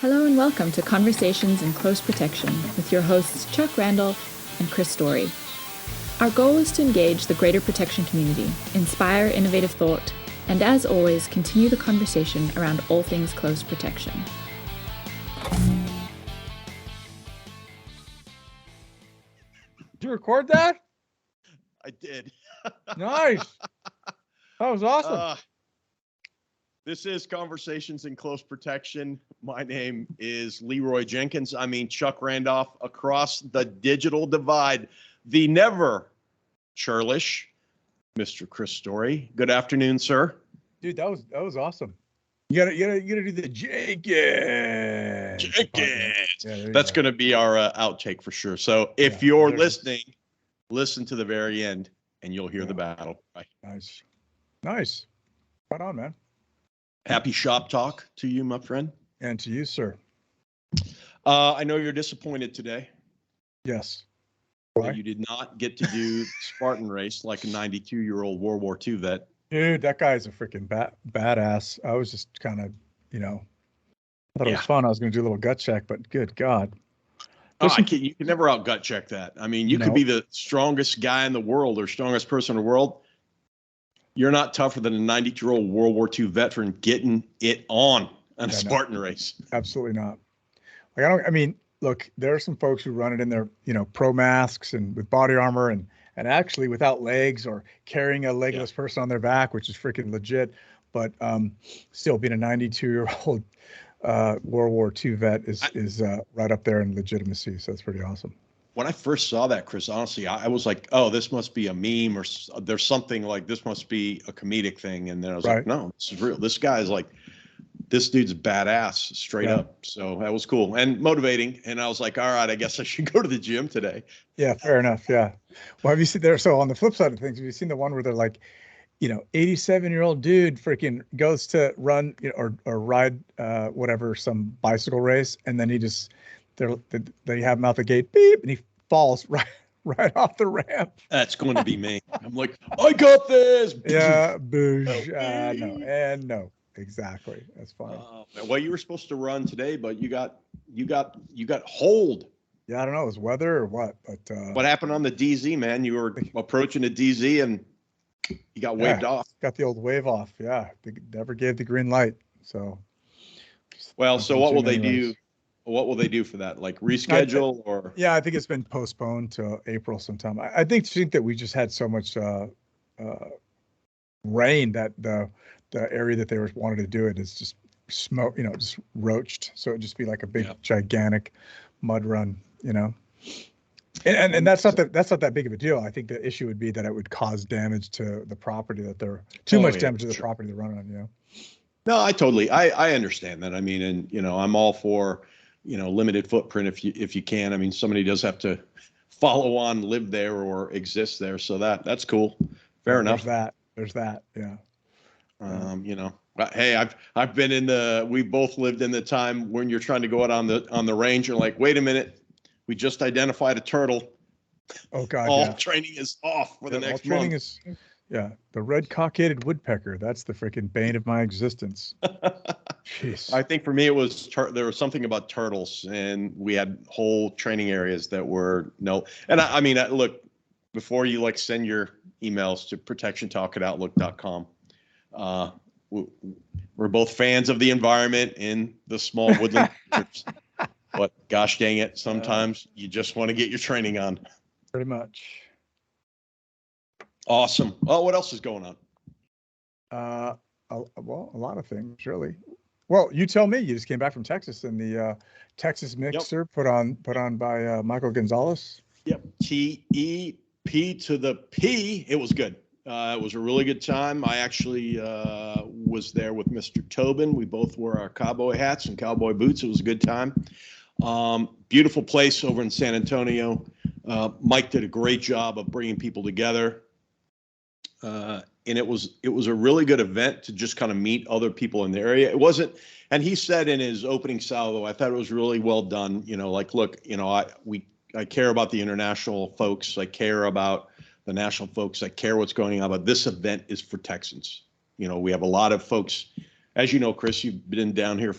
Hello and welcome to Conversations in Close Protection with your hosts Chuck Randall and Chris Story. Our goal is to engage the greater protection community, inspire innovative thought, and as always, continue the conversation around all things close protection. Did you record that? I did. Nice. That was awesome. This is Conversations in Close Protection. My name is Leroy Jenkins. I mean Chuck Randolph across the digital divide. The never churlish Mr. Chris Story. Good afternoon, sir. Dude, that was awesome. You gotta do the Jenkins. Yeah, that's gonna be our outtake for sure. So if you're listening, listen to the very end and you'll hear the battle. Right. Nice. Right on, man. Happy shop talk to you, my friend. And to you, sir. I know you're disappointed today. Yes. Why? You did not get to do Spartan race like a 92-year-old World War II vet. Dude, that guy's a freaking badass. I was just kind of, I thought it was fun. I was going to do a little gut check, but good God. You can never out gut check that. I mean, you could be the strongest guy in the world or strongest person in the world. You're not tougher than a 92-year-old World War II veteran getting it on a Spartan race. Absolutely not. Look, there are some folks who run it in their, pro masks and with body armor and actually without legs or carrying a legless person on their back, which is freaking legit. But still being a 92-year-old World War II vet is right up there in legitimacy. So that's pretty awesome. When I first saw that, Chris, honestly, I was like, oh, this must be a meme or there's something like this must be a comedic thing. And then I was like, no, this is real. This guy's like, this dude's badass straight up. So that was cool and motivating. And I was like, all right, I guess I should go to the gym today. Yeah, fair enough. Yeah. Well, have you seen there? So on the flip side of things, have you seen the one where they're like, 87-year-old dude freaking goes to run or ride whatever, some bicycle race. And then they have him out the gate, beep, and he falls right off the ramp. That's going to be me. I'm like, I got this. Yeah, boosh. No. Exactly. That's fine. Well, you were supposed to run today, but you got hold. Yeah, I don't know. It was weather or what, but what happened on the DZ, man? You were approaching the DZ and you got waved off. Got the old wave off. Yeah, they never gave the green light. So, well, so what will they do? What will they do for that? Like reschedule or? Yeah, I think it's been postponed to April sometime. I think that we just had so much rain that the area that they wanted to do it is just smoke, just roached. So it'd just be like a big gigantic mud run, And that's not that big of a deal. I think the issue would be that it would cause damage to the property that they're damage to the property they're running on, No, I understand that. I mean, and I'm all for, limited footprint if you can. I mean, somebody does have to follow on, live there or exist there. So that's cool. Fair enough. There's that. Yeah. Hey, I've been we both lived in the time when you're trying to go out on the range. You're like, wait a minute, we just identified a turtle. Oh God! All training is off for the next month. The red cockaded woodpecker. That's the freaking bane of my existence. Jeez. I think for me it was there was something about turtles, and we had whole training areas that were no. And I mean, look, before you send your emails to protecitontalk@outlook.com. We're both fans of the environment in the small woodland groups, but gosh dang it, sometimes you just want to get your training on. Pretty much. Awesome. Oh, what else is going on? A lot of things, really. Well, you tell me. You just came back from Texas, and the Texas Mixer put on by Michael Gonzalez. Yep. TEP to the P. It was good. It was a really good time. I actually was there with Mr. Tobin. We both wore our cowboy hats and cowboy boots. It was a good time. Beautiful place over in San Antonio. Mike did a great job of bringing people together. And it was a really good event to just kind of meet other people in the area. It wasn't, and he said in his opening salvo, I thought it was really well done. Look, I care about the international folks. I care about the national folks. I care what's going on, but this event is for Texans. We have a lot of folks, as you know, Chris, you've been down here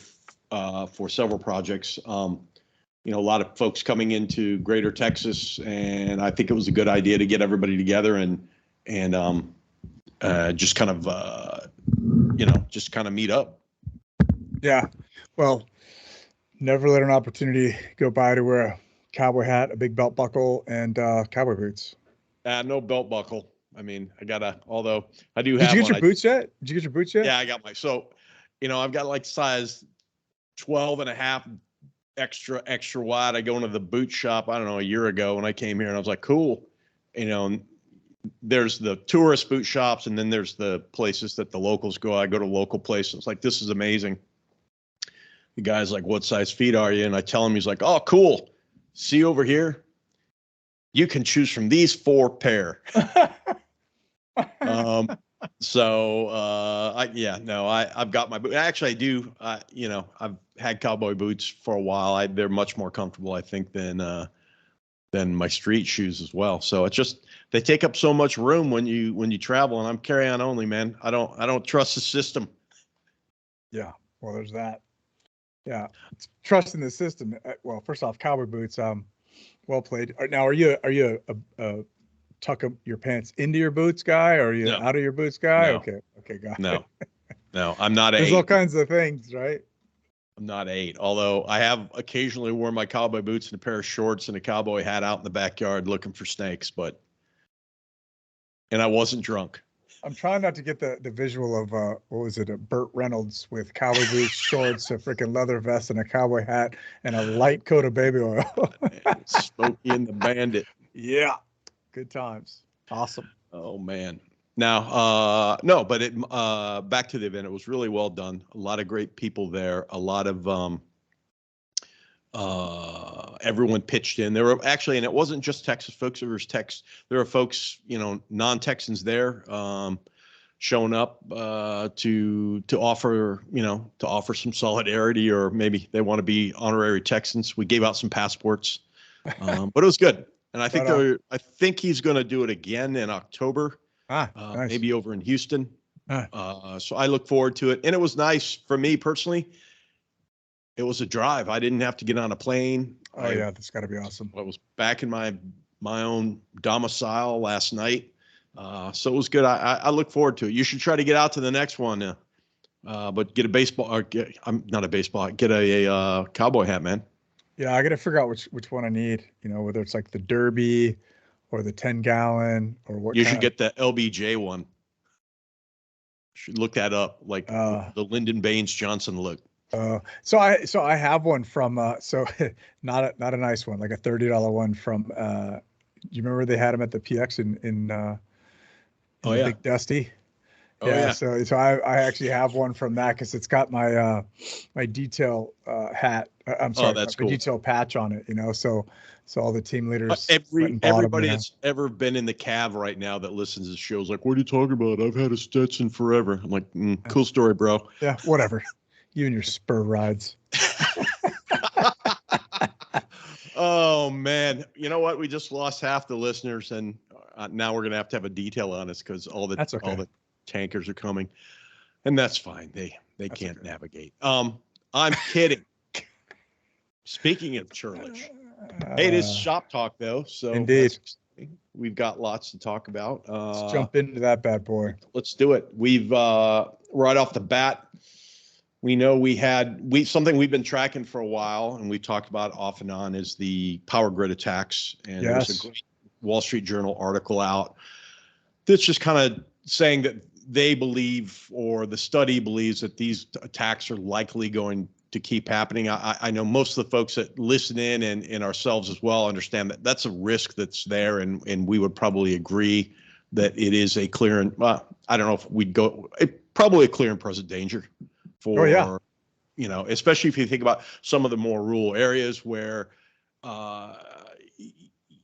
for several projects. You know, a lot of folks coming into Greater Texas, and I think it was a good idea to get everybody together and just kind of just kind of meet up. Yeah. Well, never let an opportunity go by to wear a cowboy hat, a big belt buckle, and cowboy boots. No belt buckle. I mean, although I do Did have you get one. your boots yet? Did you get your boots yet? Yeah, I got so, I've got like size 12 and a half extra wide. I go into the boot shop, I don't know, a year ago when I came here, and I was like, cool. There's the tourist boot shops, and then there's the places that the locals go. I go to local places. Like, this is amazing. The guy's like, what size feet are you? And I tell him, he's like, oh, cool. See over here? You can choose from these 4 pair. I've got my boot. Actually, I do. I've had cowboy boots for a while. They're much more comfortable, I think, than my street shoes as well. So it's just, they take up so much room when you travel, and I'm carry on only, man. I don't trust the system. Yeah. Well, there's that. Yeah. It's trusting the system. Well, first off, cowboy boots. Well played. Now, are you a tuck up your pants into your boots guy, or are you out of your boots guy? No. Okay, got it. No, I'm not There's 8. all kinds of things, right? I'm not 8, although I have occasionally worn my cowboy boots and a pair of shorts and a cowboy hat out in the backyard looking for snakes, and I wasn't drunk. I'm trying not to get the visual of what was it, a Burt Reynolds with cowboy boots, shorts, a freaking leather vest, and a cowboy hat, and a light coat of baby oil. Smokey and the Bandit. Yeah, good times. Awesome. Oh man. Now, no, but back to the event. It was really well done. A lot of great people there. A lot of everyone pitched in. There were actually, and it wasn't just Texas folks. There were folks, non-Texans there, showing up to offer some solidarity, or maybe they want to be honorary Texans. We gave out some passports, but it was good. And I think he's going to do it again in October. Nice. Maybe over in Houston. So I look forward to it. And it was nice for me personally. It was a drive. I didn't have to get on a plane. Yeah, that's got to be awesome. I was back in my own domicile last night. So it was good. I look forward to it. You should try to get out to the next one. But get a baseball, or not a baseball, get a cowboy hat, man. Yeah, I got to figure out which one I need, whether it's like the Derby or the 10-gallon or what. You should get the LBJ one. Should look that up, like the Lyndon Baines Johnson look. So I have one from not a nice one, like a $30 one from do you remember they had them at the PX in Big Dusty? Oh, yeah. So I actually have one from that, because it's got my my detail hat. I'm sorry, that's my cool. detail patch on it. So all the team leaders. Everybody that's ever been in the Cav right now that listens to the show is like, "What are you talking about? I've had a Stetson forever." I'm like, "Cool story, bro." Yeah, whatever. You and your spur rides. Oh man, you know what? We just lost half the listeners, and now we're gonna have to have a detail on us because all the tankers are coming, and that's fine. They can't navigate. I'm kidding. Speaking of churlish, hey, it is shop talk though, so indeed we've got lots to talk about. Let's jump into that bad boy. Let's do it. We've right off the bat, we know something we've been tracking for a while, and we talked about off and on, is the power grid attacks. And there's a great Wall Street Journal article out that's just kind of saying that they believe, or the study believes, that these attacks are likely going to keep happening. I know most of the folks that listen in, and ourselves as well, understand that that's a risk that's there, and we would probably agree that it is a clear and I don't know if we'd go probably a clear and present danger for especially if you think about some of the more rural areas where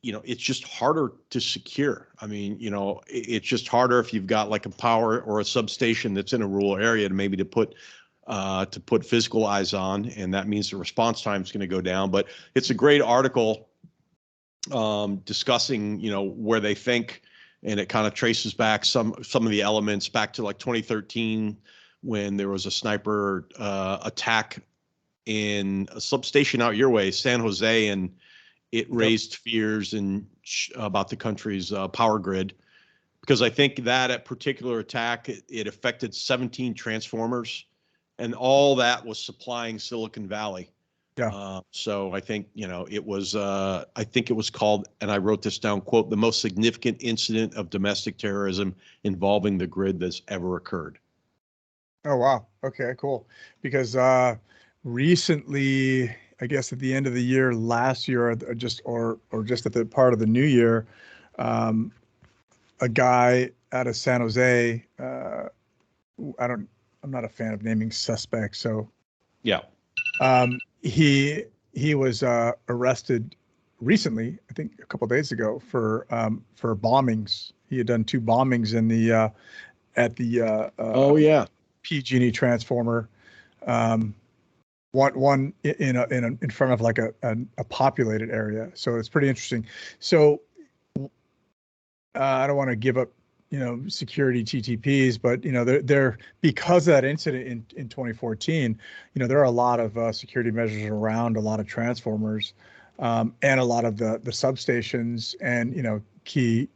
it's just harder to secure. I mean, it's just harder if you've got like a power or a substation that's in a rural area to put physical eyes on, and that means the response time is going to go down. But it's a great article discussing, where they think, and it kind of traces back some of the elements back to like 2013, when there was a sniper attack in a substation out your way, San Jose, and it raised fears about the country's power grid, because I think that a particular attack, it affected 17 transformers, and all that was supplying Silicon Valley. Yeah. So I think, it was, I think it was called, and I wrote this down, quote, the most significant incident of domestic terrorism involving the grid that's ever occurred. Oh, wow. Okay, cool. Because recently, I guess at the end of the year, last year, or just at the part of the new year, a guy out of San Jose, I'm not a fan of naming suspects, so yeah, he was arrested recently, I think a couple of days ago, for bombings. He had done 2 bombings in the at the oh yeah, PG&E transformer. One in front of like a populated area. So it's pretty interesting. So I don't want to give up, security TTPs, but they're because of that incident in 2014, there are a lot of security measures around a lot of transformers, and a lot of the substations and key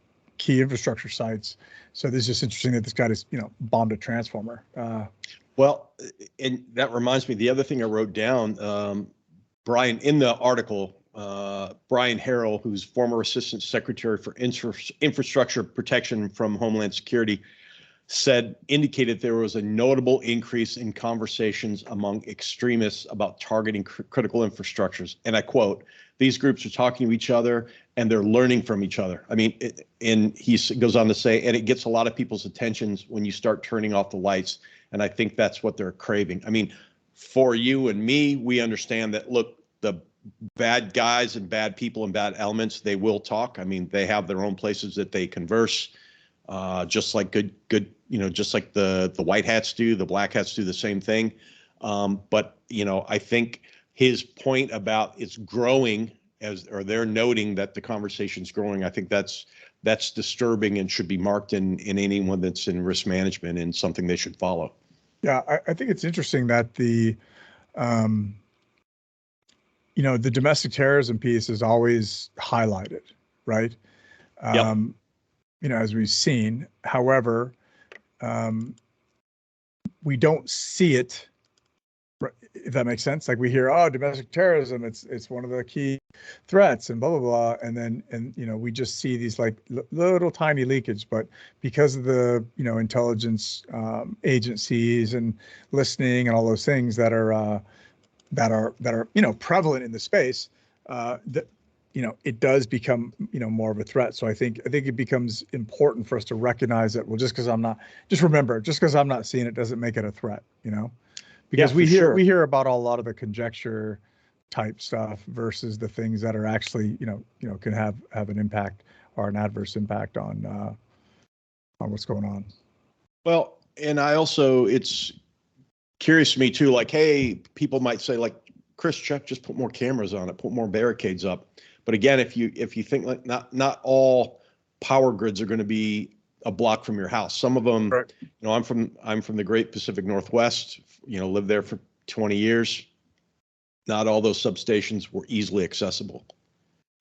infrastructure sites. So this is just interesting that this guy just bombed a transformer. Well, and that reminds me, the other thing I wrote down, Brian, in the article, Brian Harrell, who's former Assistant Secretary for Infrastructure Protection from Homeland Security, indicated there was a notable increase in conversations among extremists about targeting critical infrastructures. And I quote, these groups are talking to each other and they're learning from each other. I mean, and he goes on to say, and it gets a lot of people's attentions when you start turning off the lights. And I think that's what they're craving. I mean, for you and me, we understand that, look, the bad guys and bad people and bad elements, they will talk. I mean, they have their own places that they converse, just like just like the white hats do, the black hats do the same thing. But I think his point about it's growing, or they're noting that the conversation's growing, I think that's disturbing and should be marked in anyone that's in risk management, and something they should follow. Yeah, I think it's interesting that the domestic terrorism piece is always highlighted, right? Yep. As we've seen. However, we don't see it, if that makes sense. Like we hear, oh, domestic terrorism, it's one of the key threats and blah, blah, blah. And we just see these like little tiny leakage, but because of the, intelligence agencies and listening and all those things that are prevalent in the space, that it does become more of a threat. So I think it becomes important for us to recognize that. Well, just because I'm not seeing it doesn't make it a threat. Because we hear about a lot of the conjecture type stuff versus the things that are actually can have an impact or an adverse impact on what's going on. Well, and it's curious to me too, like, hey, people might say like, Chris, Chuck, just put more cameras on it, put more barricades up. But again, if you think like not all power grids are going to be a block from your house. Some of them, right. I'm from the Great Pacific Northwest, lived there for 20 years. Not all those substations were easily accessible.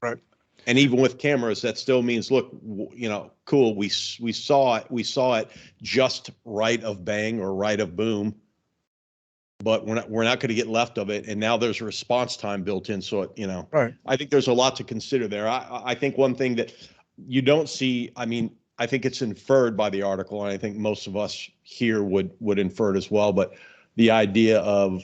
Right. And even with cameras, that still means, look, cool. We saw it just right of bang or right of boom. But we're not going to get left of it, and now there's a response time built in. So right. I think there's a lot to consider there. I think one thing that you don't see, I mean, I think it's inferred by the article, and I think most of us here would infer it as well. But the idea of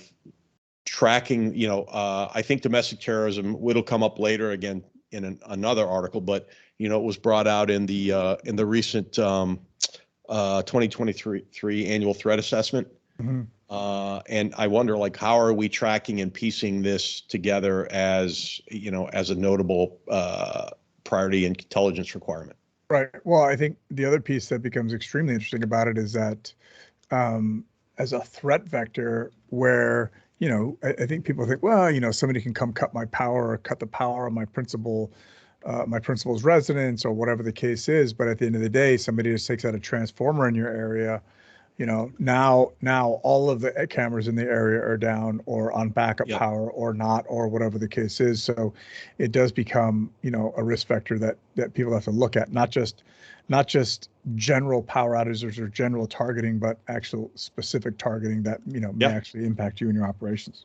tracking, I think domestic terrorism, it'll come up later again in another article, but it was brought out in the recent 2023 annual threat assessment. Mm-hmm. And I wonder, like, how are we tracking and piecing this together as a notable priority and intelligence requirement? Right. Well, I think the other piece that becomes extremely interesting about it is that as a threat vector where, I think people think, well, somebody can come cut my power or cut the power of my principal's residence or whatever the case is. But at the end of the day, somebody just takes out a transformer in your area, now all of the cameras in the area are down or on backup Yep. power or not, or whatever the case is. So it does become, a risk factor that people have to look at, not just general power outages or general targeting, but actual specific targeting that, may Yeah. actually impact you and your operations.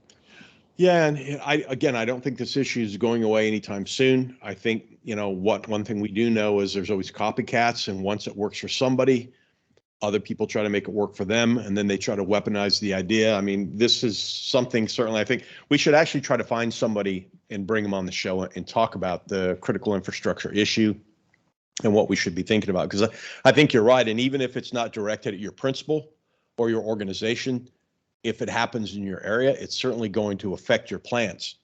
Yeah, and I don't think this issue is going away anytime soon. I think, one thing we do know is there's always copycats, and once it works for somebody, other people try to make it work for them, and then they try to weaponize the idea. I mean, this is something certainly I think we should actually try to find somebody and bring them on the show and talk about the critical infrastructure issue and what we should be thinking about. Because I think you're right. And even if it's not directed at your principal or your organization, if it happens in your area, it's certainly going to affect your plans.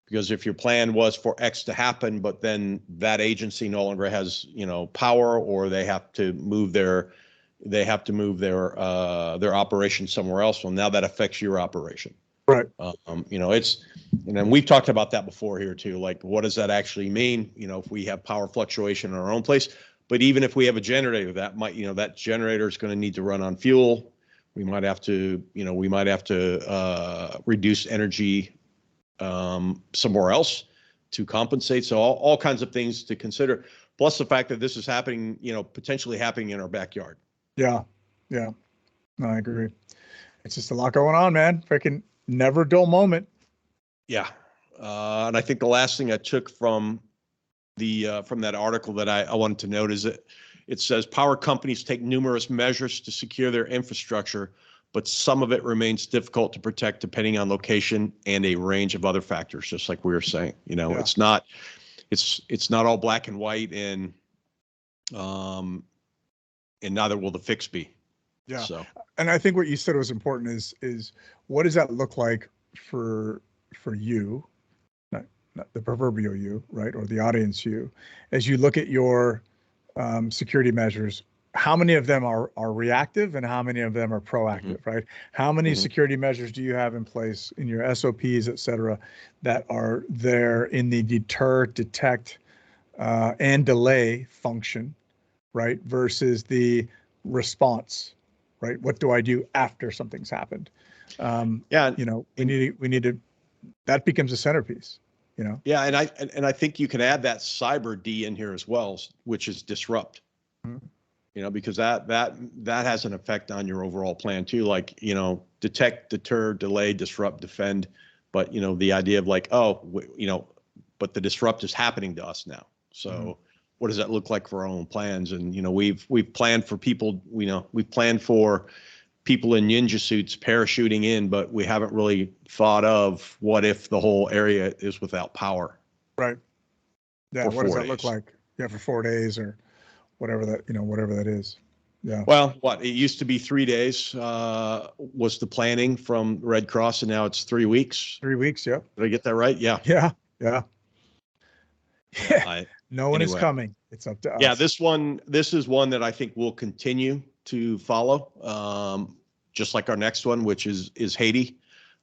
Because if your plan was for X to happen, but then that agency no longer has, power, or they have to move their operation somewhere else, well, now that affects your operation. Right. And we've talked about that before here too. Like, what does that actually mean? If we have power fluctuation in our own place, but even if we have a generator, that generator is going to need to run on fuel. We might have to reduce energy somewhere else to compensate. So all kinds of things to consider. Plus the fact that this is happening, potentially happening in our backyard. Yeah. No, I agree. It's just a lot going on, man. Freaking never dull moment. Yeah. And I think the last thing I took from that article that I wanted to note is that it says power companies take numerous measures to secure their infrastructure, but some of it remains difficult to protect depending on location and a range of other factors, just like we were saying. Yeah. It's not all black and white, and neither will the fix be. Yeah. So, and I think what you said was important is what does that look like for you, not the proverbial you, right, or the audience you, as you look at your security measures? How many of them are reactive and how many of them are proactive, Mm-hmm. right? How many Mm-hmm. security measures do you have in place in your SOPs, et cetera, that are there in the deter, detect, and delay function, right, versus the response, right? What do I do after something's happened? Yeah. We need to, that becomes a centerpiece, Yeah. And I think you can add that cyber D in here as well, which is disrupt. Mm-hmm. Because that has an effect on your overall plan too. Like, detect, deter, delay, disrupt, defend. But, the idea of like, but the disrupt is happening to us now. So Mm-hmm. what does that look like for our own plans? And, we've planned for people, we've planned for people in ninja suits parachuting in, but we haven't really thought of what if the whole area is without power. Right. Yeah. For What does 4 that look days. like? Yeah. For 4 days or whatever that is. Yeah. Well, it used to be 3 days was the planning from Red Cross, and now it's 3 weeks. 3 weeks. Yep. Did I get that right? Yeah. Yeah. No one is Anyway. coming. It's up to us. Yeah, this is one that I think we'll continue to follow, just like our next one, which is Haiti.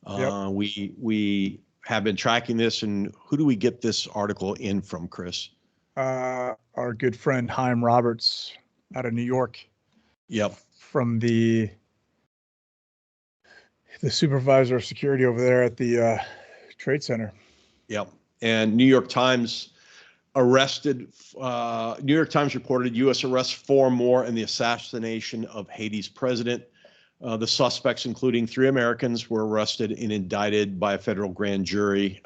Yep. We have been tracking this, and who do we get this article in from, Chris? Our good friend Haim Roberts out of New York. Yep. From the supervisor of security over there at the Trade Center. Yep. And New York Times reported U.S. arrests 4 more in the assassination of Haiti's president. The suspects, including 3 Americans, were arrested and indicted by a federal grand jury.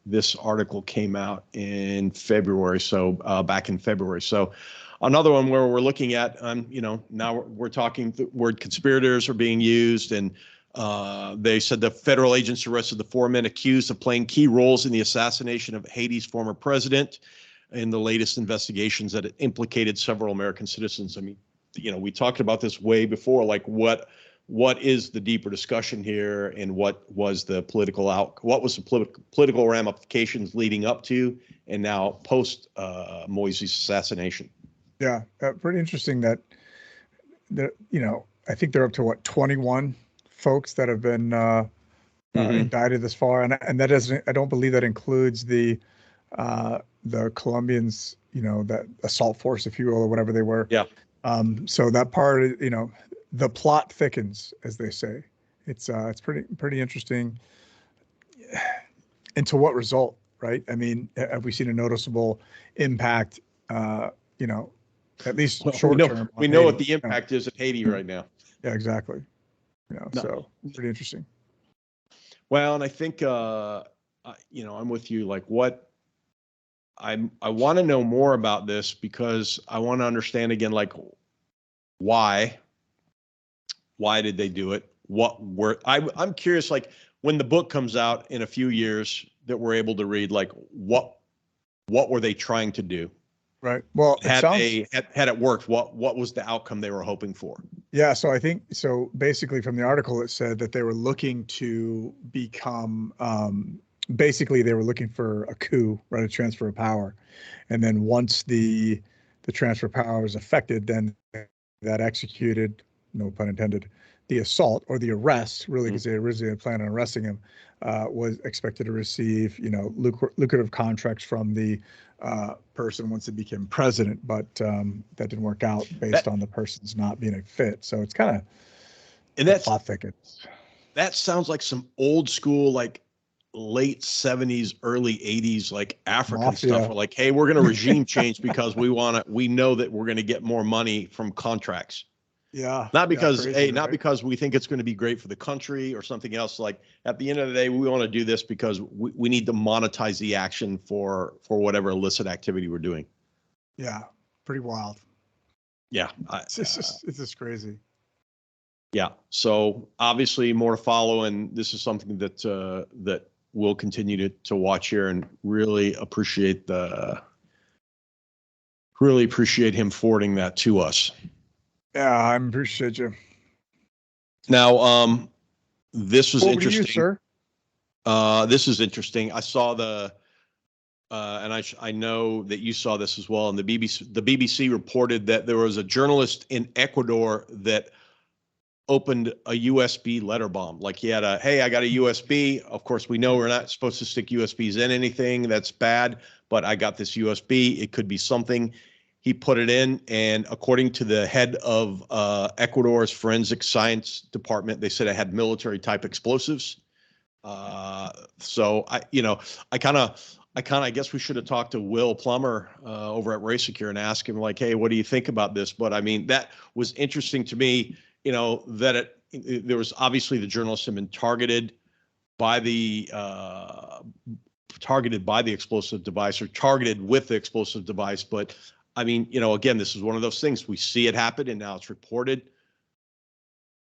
This article came out in February, so back in February. So another one where we're looking at, now we're talking, the word conspirators are being used, and they said the federal agents arrested the 4 men accused of playing key roles in the assassination of Haiti's former president in the latest investigations that implicated several American citizens. I mean, we talked about this way before, like what is the deeper discussion here, and what was the political ramifications leading up to and now post Moise's assassination. Yeah, pretty interesting that I think they're up to 21 folks that have been indicted this far, and that doesn't, I don't believe that includes the Colombians, that assault force, if you will, or whatever they were. Yeah. So that part, the plot thickens, as they say. It's pretty interesting. And to what result, right? I mean, have we seen a noticeable impact? You know, at least short term. We know what the impact is at Haiti right now. Yeah, exactly. No. So pretty interesting. Well, and I think I'm with you. Like, what I want to know more about this, because I want to understand again, like, why did they do it? I'm curious, like, when the book comes out in a few years that we're able to read, like, what were they trying to do? Right. Well, had it worked, what was the outcome they were hoping for? Yeah. So I think, so basically from the article, it said that they were looking to become, basically they were looking for a coup, right? A transfer of power. And then once the transfer of power was effected, then that executed, no pun intended, the assault or the arrest, really, because they originally had planned on arresting him, was expected to receive, lucrative contracts from the person once it became president, but that didn't work out based on the person's not being a fit. So it's kind of, and that's plot thickets. That sounds like some old school, like late 70s, early 80s, like African Mafia stuff. Where like, hey, we're going to regime change because we know that we're going to get more money from contracts. Yeah. Not because, crazy, not right? because we think it's going to be great for the country or something else. Like, at the end of the day, we want to do this because we need to monetize the action for whatever illicit activity we're doing. Yeah. Pretty wild. Yeah. It's just crazy. Yeah. So obviously more to follow, and this is something that we'll continue to watch here, and really appreciate him forwarding that to us. Yeah, I appreciate you. Now, this was interesting. You, sir? This is interesting. I saw and I know that you saw this as well. And the BBC reported that there was a journalist in Ecuador that opened a USB letter bomb. Like, he had hey, I got a USB. Of course, we know we're not supposed to stick USBs in anything. That's bad. But I got this USB. It could be something. He put it in, and according to the head of Ecuador's forensic science department, they said it had military type explosives. So I guess we should have talked to Will Plummer over at RaySecure and asked him, like, hey, what do you think about this? But I mean, that was interesting to me, that there was obviously the journalists have been targeted by the explosive device, or targeted with the explosive device. But I mean, again, this is one of those things. We see it happen, and now it's reported.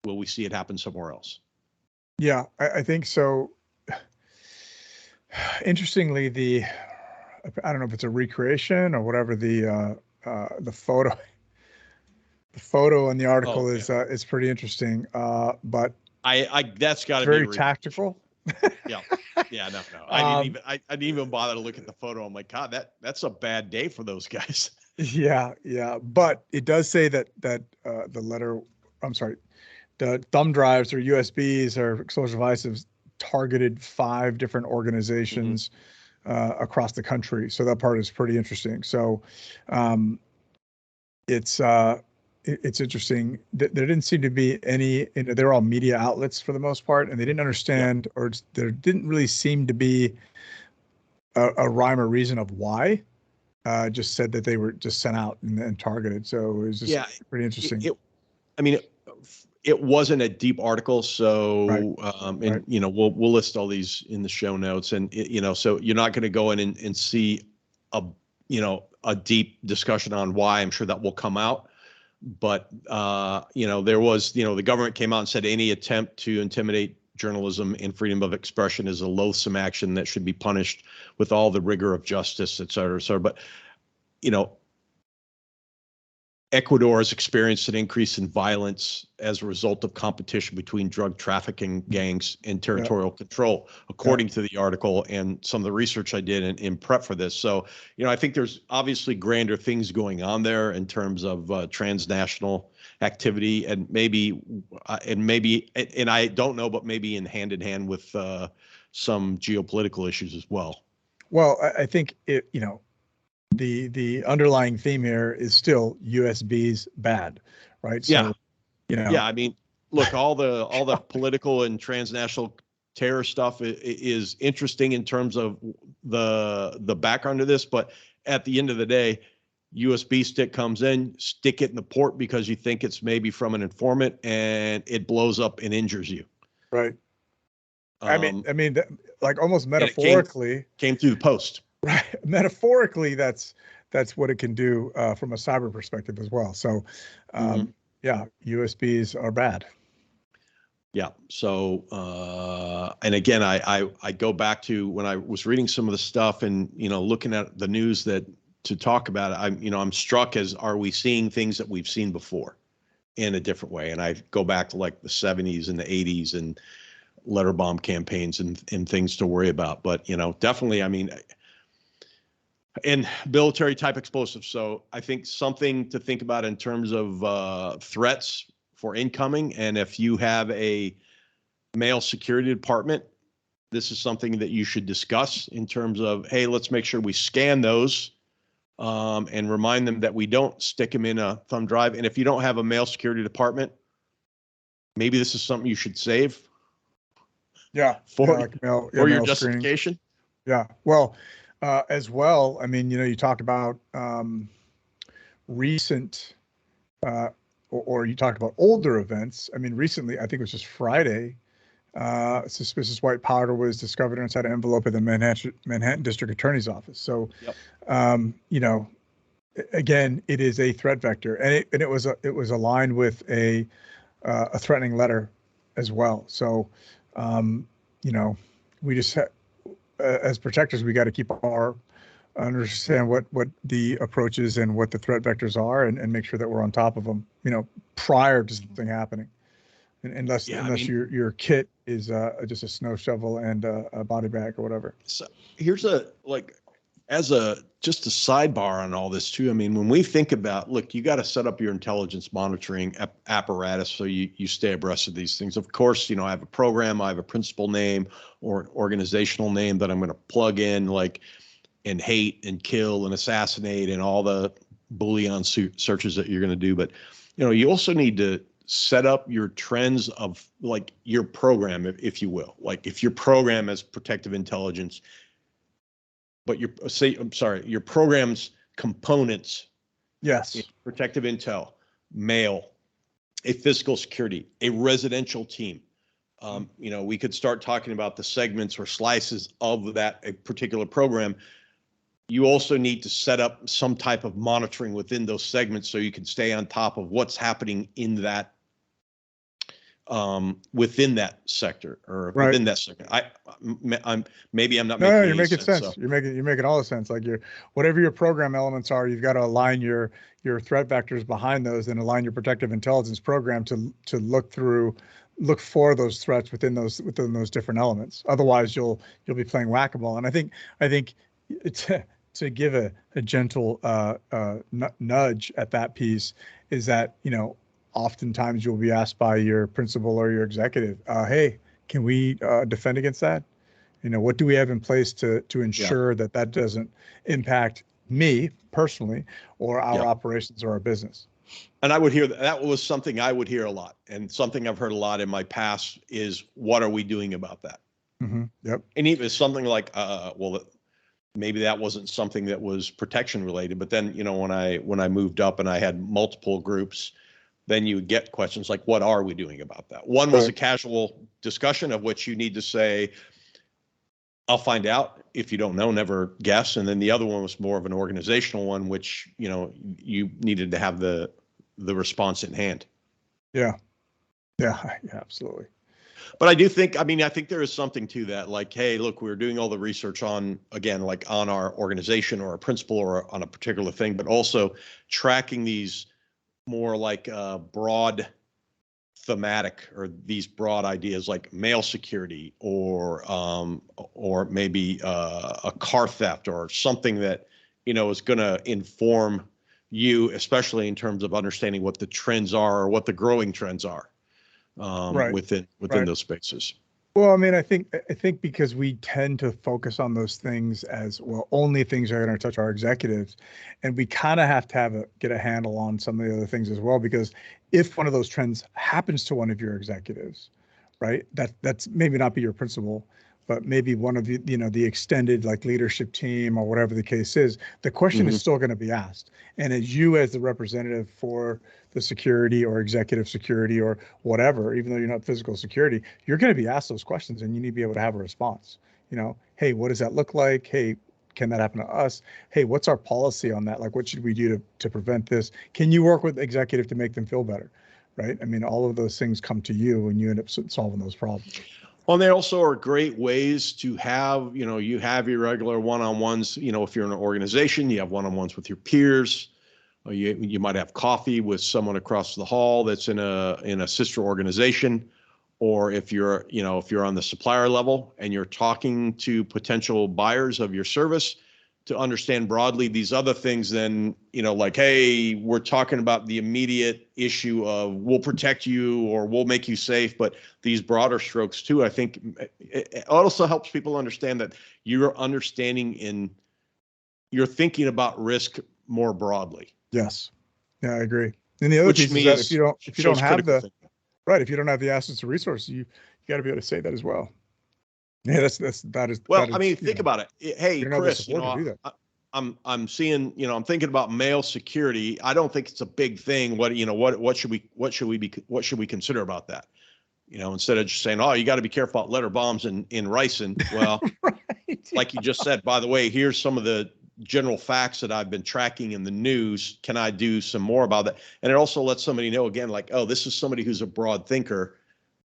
Will we see it happen somewhere else? Yeah, I think so. Interestingly, I don't know if it's a recreation or whatever, the photo in the article is pretty interesting. But that's got to be very tactical. Yeah. No. I didn't even bother to look at the photo. I'm like, God, that's a bad day for those guys. Yeah. But it does say that the thumb drives or USBs or explosive devices targeted 5 different organizations across the country. So that part is pretty interesting. So it's interesting that there didn't seem to be any, they're all media outlets for the most part, and they didn't understand, or there didn't really seem to be a rhyme or reason of why. Just said that they were just sent out and targeted. So it was just pretty interesting. It wasn't a deep article, so right. We'll list all these in the show notes, and so you're not going to go in and see a deep discussion on why. I'm sure that will come out, but there was the government came out and said any attempt to intimidate journalism and freedom of expression is a loathsome action that should be punished with all the rigor of justice, et cetera, et cetera. But Ecuador has experienced an increase in violence as a result of competition between drug trafficking gangs and territorial control, according to the article and some of the research I did in prep for this. So, I think there's obviously grander things going on there in terms of transnational activity, and maybe I don't know, but maybe in hand with some geopolitical issues as well. Well, I think the underlying theme here is still USBs bad, right? So Yeah, I mean, look, all the political and transnational terror stuff is interesting in terms of the background of this, but at the end of the day, USB stick comes in, stick it in the port because you think it's maybe from an informant, and it blows up and injures you. Right. I mean, like almost metaphorically, came through the post. Right. Metaphorically, that's what it can do from a cyber perspective as well. So, yeah, USBs are bad. Yeah. So, and again, I go back to when I was reading some of the stuff and, looking at the news to talk about it, I'm struck as, are we seeing things that we've seen before in a different way? And I go back to like the 70s and the 80s and letter bomb campaigns and things to worry about. But, definitely, I mean, and military type explosives. So I think something to think about in terms of threats for incoming. And if you have a male security department, this is something that you should discuss in terms of, hey, let's make sure we scan those and remind them that we don't stick them in a thumb drive. And if you don't have a male security department, maybe this is something you should save. Yeah. For your justification. Yeah. Well, as well, I mean, you talked about recent or you talked about older events. I mean, recently, I think it was just Friday, suspicious white powder was discovered inside an envelope at the Manhattan District Attorney's Office. So, again, it is a threat vector, and it was aligned with a threatening letter as well. So, we just as protectors, we got to keep understand what the approach is and what the threat vectors are, and make sure that we're on top of them, prior to something happening. Unless your kit is just a snow shovel and a body bag or whatever. So here's just a sidebar on all this too. I mean, when we think about, look, you got to set up your intelligence monitoring apparatus so you stay abreast of these things. Of course, I have a program, I have a principal name or organizational name that I'm going to plug in, like, and hate and kill and assassinate and all the Boolean searches that you're going to do. But, you also need to set up your trends of like your program, if you will. Like if your program is protective intelligence, but your program's components. Yes. Protective intel, mail, a physical security, a residential team. We could start talking about the segments or slices of a particular program. You also need to set up some type of monitoring within those segments so you can stay on top of what's happening in that within that sector or within that sector. I'm maybe I'm not making you're making sense. So. You're making all the sense. Like whatever your program elements are, you've got to align your threat vectors behind those and align your protective intelligence program to look for those threats within those different elements. Otherwise, you'll be playing whack-a-mole. And I think to give a gentle nudge at that piece is that oftentimes you'll be asked by your principal or your executive, hey, can we defend against that? What do we have in place to ensure that doesn't impact me personally or our operations or our business? And I would hear that was something I would hear a lot, and something I've heard a lot in my past is, what are we doing about that? Mm-hmm. Yep. And even something like, maybe that wasn't something that was protection related, but then, when I moved up and I had multiple groups, then you get questions like, what are we doing about that? One was a casual discussion of which you need to say, I'll find out. If you don't know, never guess. And then the other one was more of an organizational one, which, you needed to have the response in hand. Yeah. Yeah, absolutely. But I do think, I think there is something to that. Like, hey, look, we're doing all the research on our organization or a principal or on a particular thing, but also tracking these more like broad thematic or these broad ideas like mail security or maybe a car theft or something that, is going to inform you, especially in terms of understanding what the trends are or what the growing trends are within those spaces. Well, I mean, I think because we tend to focus on those things as well, only things that are going to touch our executives, and we kind of have to get a handle on some of the other things as well. Because if one of those trends happens to one of your executives, right, that's maybe not be your principal, but maybe one of the extended like leadership team or whatever the case is, the question is still going to be asked. And as you, as the representative for the security or executive security or whatever, even though you're not physical security, you're going to be asked those questions and you need to be able to have a response. Hey, what does that look like? Hey, can that happen to us? Hey, what's our policy on that? Like, what should we do to prevent this? Can you work with the executive to make them feel better? Right? I mean, all of those things come to you and you end up solving those problems. Well, they also are great ways to have, you have your regular one-on-ones, if you're in an organization, you have one-on-ones with your peers, or you might have coffee with someone across the hall that's in a sister organization, or if you're on the supplier level and you're talking to potential buyers of your service, to understand broadly these other things, then, like, hey, we're talking about the immediate issue of we'll protect you or we'll make you safe, but these broader strokes too, I think it also helps people understand that you're you're thinking about risk more broadly. Yes. Yeah, I agree. And the other piece is that if you don't have the assets and resources, you got to be able to say that as well. Yeah, that is. Well, I mean, think about it. Hey, Chris, I'm seeing, I'm thinking about mail security. I don't think it's a big thing. What should we consider about that? Instead of just saying, oh, you got to be careful about letter bombs in ricin. Well, right. Like you just said, by the way, here's some of the general facts that I've been tracking in the news. Can I do some more about that? And it also lets somebody know again, like, oh, this is somebody who's a broad thinker,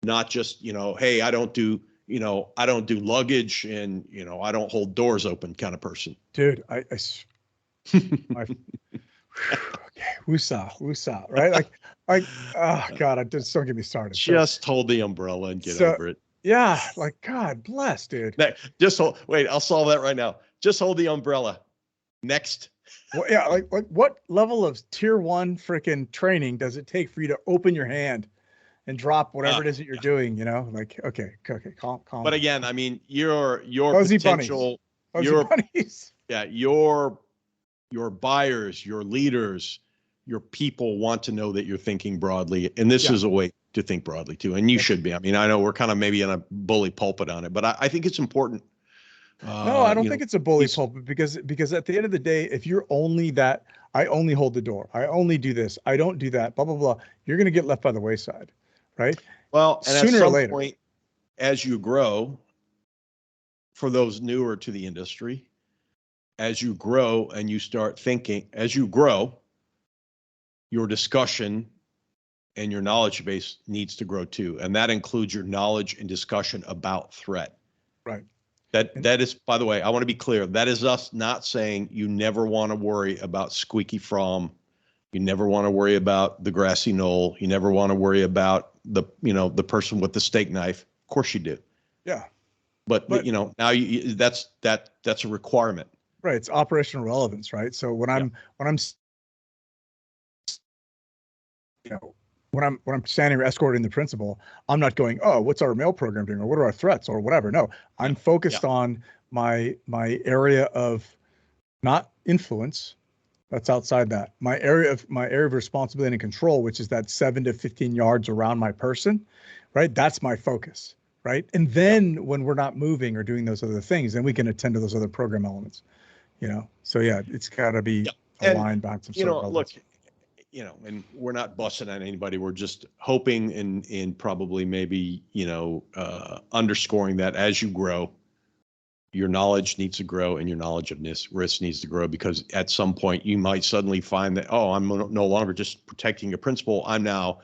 not just, hey, I don't do luggage and, I don't hold doors open kind of person. Dude, okay, woosah, right? Oh God, just don't get me started. Just hold the umbrella and get over it. Yeah, like God bless, dude. I'll solve that right now. Just hold the umbrella. Next. Well, yeah, like what level of tier 1 freaking training does it take for you to open your hand and drop whatever it is that you're doing, like, okay, calm. But again, I mean, your Fuzzy potential, bunnies. Yeah, your buyers, your leaders, your people want to know that you're thinking broadly. And this is a way to think broadly too. And you should be. I mean, I know we're kind of maybe in a bully pulpit on it, but I think it's important. No, I don't think it's a bully pulpit because at the end of the day, if you're only that, I only hold the door, I only do this, I don't do that, blah, blah, blah, you're going to get left by the wayside. Right. Well, and sooner at some point, as you grow, for those newer to the industry, as you grow and you start thinking, as you grow, your discussion and your knowledge base needs to grow too. And that includes your knowledge and discussion about threat. Right. That is, by the way, I want to be clear. That is us not saying you never want to worry about squeaky from. You never want to worry about the grassy knoll. You never want to worry about the person with the steak knife. Of course you do. Yeah. But now that's a requirement. Right. It's operational relevance, right? So when I'm standing or escorting the principal, I'm not going, oh, what's our mail program doing? Or what are our threats or whatever? No, I'm focused on my area of not influence. That's outside that. My area of responsibility and control, which is that 7 to 15 yards around my person, right? That's my focus, right? And then when we're not moving or doing those other things, then we can attend to those other program elements, So yeah, it's got to be aligned behind some sort of relevance. Look, and we're not busting on anybody. We're just hoping and probably maybe, underscoring that as you grow, your knowledge needs to grow and your knowledge of risk needs to grow, because at some point you might suddenly find that, oh, I'm no longer just protecting a principal. I'm now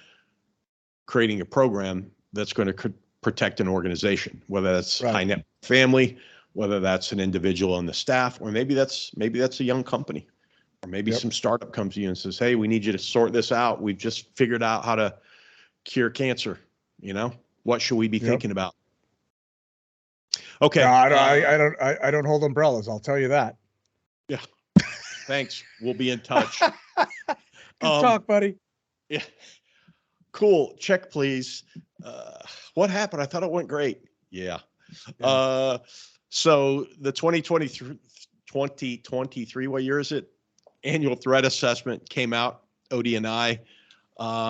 creating a program that's going to protect an organization, whether that's high net family, whether that's an individual on the staff, or maybe that's a young company, or maybe some startup comes to you and says, hey, we need you to sort this out. We've just figured out how to cure cancer. What should we be thinking about? Okay. No, I don't hold umbrellas. I'll tell you that. Yeah. Thanks. We'll be in touch. Good talk, buddy. Yeah. Cool. Check, please. What happened? I thought it went great. Yeah. Yeah. So the 2023, what year is it? Annual threat assessment came out, ODNI,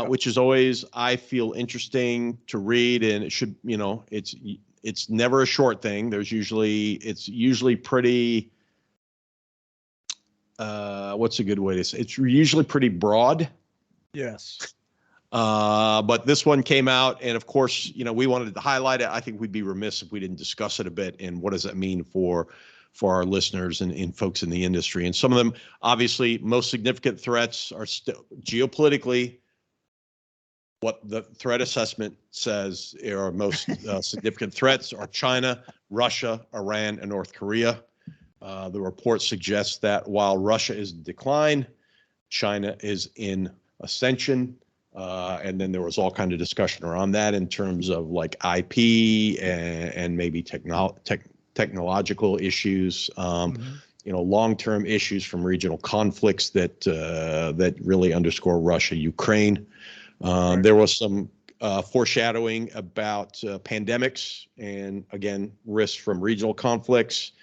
which is always, I feel, interesting to read, and it should, it's never a short thing. It's usually pretty, what's a good way to say? It's usually pretty broad. Yes. But this one came out, and of course, we wanted to highlight it. I think we'd be remiss if we didn't discuss it a bit. And what does that mean for our listeners and folks in the industry? And some of them, obviously, most significant threats are still geopolitically. What the threat assessment says are most significant threats are China, Russia, Iran, and North Korea. The report suggests that while Russia is in decline, China is in ascension. And then there was all kind of discussion around that in terms of like IP and maybe technological issues, long-term issues from regional conflicts that really underscore Russia, Ukraine. Right. There was some foreshadowing about pandemics and, again, risks from regional conflicts.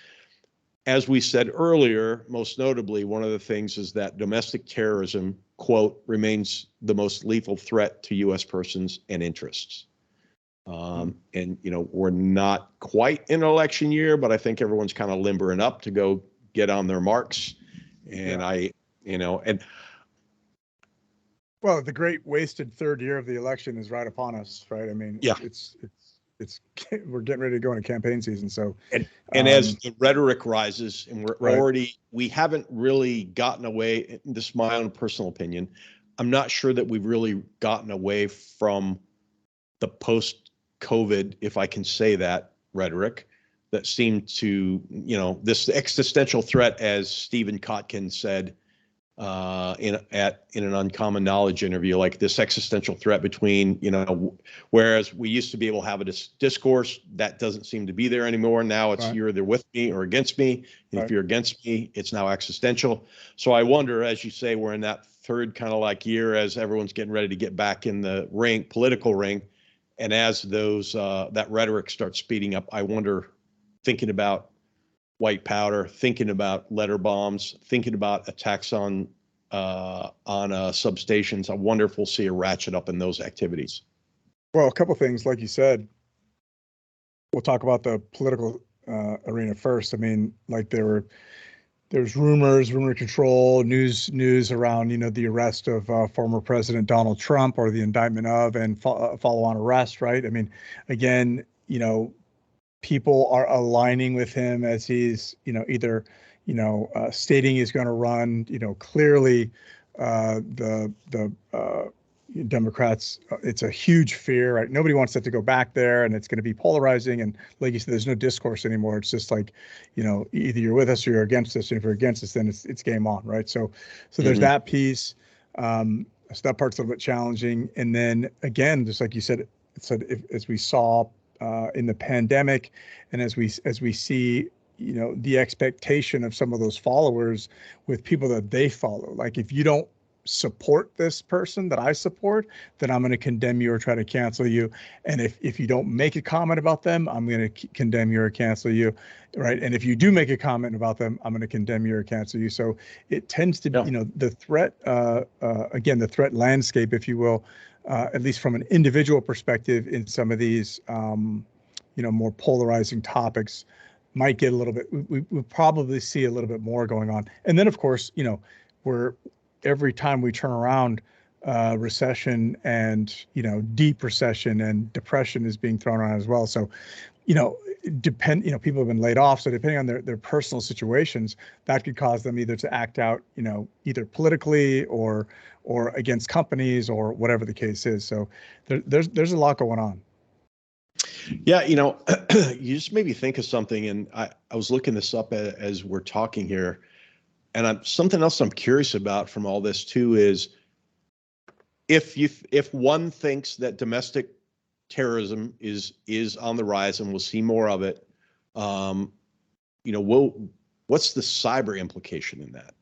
As we said earlier, most notably, one of the things is that domestic terrorism, quote, remains the most lethal threat to U.S. persons and interests. And, we're not quite in an election year, but I think everyone's kind of limbering up to go get on their marks. And Well, the great wasted third year of the election is right upon us, right? I mean, yeah. it's we're getting ready to go into campaign season. So, and as the rhetoric rises, and we haven't really gotten away, this is my own personal opinion, I'm not sure that we've really gotten away from the post-COVID, if I can say that, rhetoric that seemed to, this existential threat, as Stephen Kotkin said, in an Uncommon Knowledge interview, like this existential threat between, whereas we used to be able to have a discourse that doesn't seem to be there anymore. Now it's you're either with me or against me. And if you're against me, it's now existential. So I wonder, as you say, we're in that third kind of like year as everyone's getting ready to get back in the political ring. And as that rhetoric starts speeding up, I wonder, thinking about white powder, thinking about letter bombs, thinking about attacks on substations. I wonder if we'll see a ratchet up in those activities. Well, a couple of things, like you said, we'll talk about the political arena first. I mean, like there's rumor control, news around, the arrest of former President Donald Trump, or the indictment of and follow-on arrest, right? I mean, again, people are aligning with him as he's, either, stating he's going to run. Clearly, the Democrats, it's a huge fear, right? Nobody wants that to go back there, and it's going to be polarizing. And like you said, there's no discourse anymore. It's just like, either you're with us or you're against us. And if you're against us, then it's game on, right? So there's that piece. So that part's a little bit challenging. And then again, just like you said, as we saw in the pandemic, and as we see, the expectation of some of those followers with people that they follow. Like, if you don't support this person that I support, then I'm going to condemn you or try to cancel you. And if you don't make a comment about them, I'm going to condemn you or cancel you, right? And if you do make a comment about them, I'm going to condemn you or cancel you. So it tends to be, the threat, again, the threat landscape, if you will, at least from an individual perspective in some of these, more polarizing topics, might get a little bit, we'll probably see a little bit more going on. And then, of course, every time we turn around, recession and, deep recession and depression is being thrown around as well. So, people have been laid off. So depending on their personal situations, that could cause them either to act out, either politically or against companies or whatever the case is. So there's a lot going on. Yeah, you just made me think of something, and I was looking this up as we're talking here, and something else I'm curious about from all this too is if one thinks that domestic terrorism is on the rise and we'll see more of it, what's the cyber implication in that?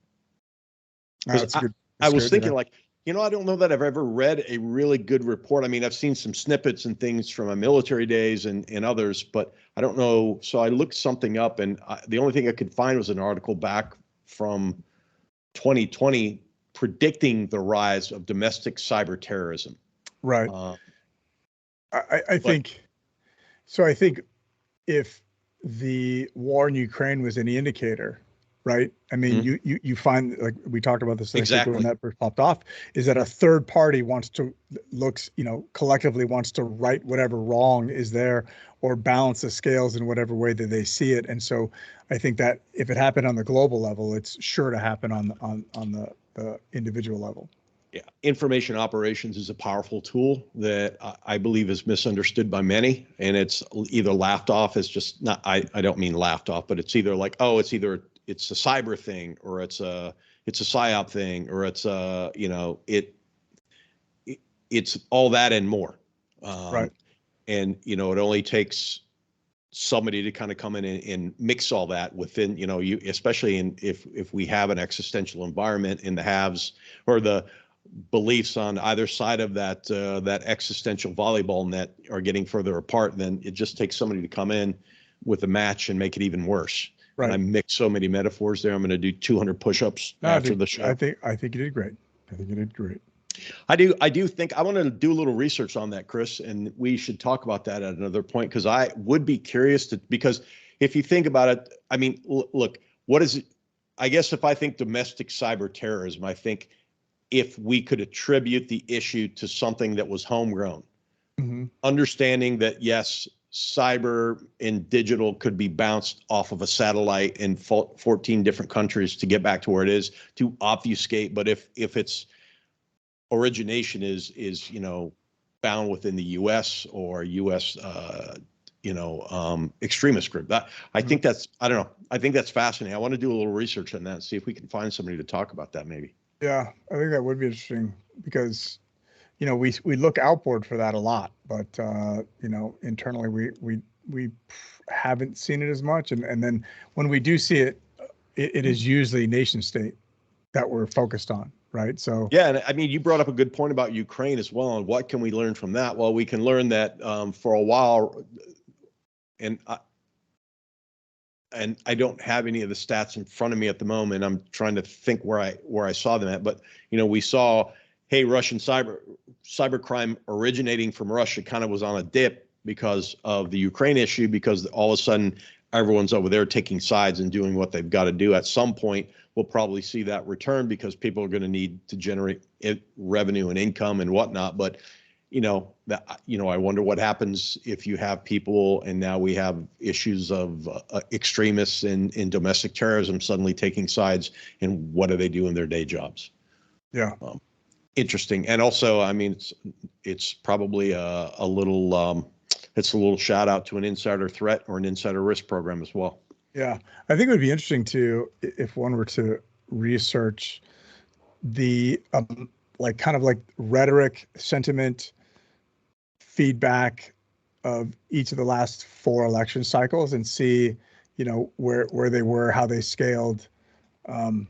Because I was thinking, like, I don't know that I've ever read a really good report. I mean, I've seen some snippets and things from my military days and others, but I don't know. So I looked something up, and the only thing I could find was an article back from 2020 predicting the rise of domestic cyber terrorism. Right. I think so. I think if the war in Ukraine was any indicator, right? I mean, you find, like we talked about this Exactly when that first popped off, is that a third party collectively wants to right whatever wrong is there or balance the scales in whatever way that they see it. And so I think that if it happened on the global level, it's sure to happen on the individual level. Yeah, information operations is a powerful tool that I believe is misunderstood by many, and it's either laughed off as just not. I don't mean laughed off, but it's either like, oh, it's a cyber thing, or it's a psyop thing, or it's it's all that and more. Right. And it only takes somebody to kind of come in and mix all that within, you, especially if we have an existential environment in the haves or the beliefs on either side of that existential volleyball net are getting further apart, then it just takes somebody to come in with a match and make it even worse. Right. And I mixed so many metaphors there. I'm going to do 200 push-ups after the show. I think you did great. I do think I want to do a little research on that, Chris, and we should talk about that at another point, because I would be curious because if you think about it, I mean, look, what is it? I guess if I think domestic cyber terrorism, I think if we could attribute the issue to something that was homegrown, understanding that, yes, cyber and digital could be bounced off of a satellite in 14 different countries to get back to where it is, to obfuscate. But if its origination is bound within the U.S. or U.S. Extremist group, I think that's, I don't know. I think that's fascinating. I want to do a little research on that and see if we can find somebody to talk about that maybe. Yeah, I think that would be interesting because, we look outboard for that a lot, but internally we haven't seen it as much, and then when we do see it, it is usually nation state that we're focused on, right? So yeah, and I mean, you brought up a good point about Ukraine as well, and what can we learn from that? Well, we can learn that for a while, and I don't have any of the stats in front of me at the moment. I'm trying to think where I saw them at, but we saw, hey, Russian cybercrime originating from Russia kind of was on a dip because of the Ukraine issue, because all of a sudden everyone's over there taking sides and doing what they've got to do. At some point, we'll probably see that return because people are going to need to generate revenue and income and whatnot. But I wonder what happens if you have people, and now we have issues of extremists in domestic terrorism suddenly taking sides, and what do they do in their day jobs? Yeah. Interesting. And also, I mean, it's probably a little shout out to an insider threat or an insider risk program as well. Yeah, I think it would be interesting to, if one were to research the kind of rhetoric, sentiment, feedback of each of the last 4 election cycles and see, where they were, how they scaled, and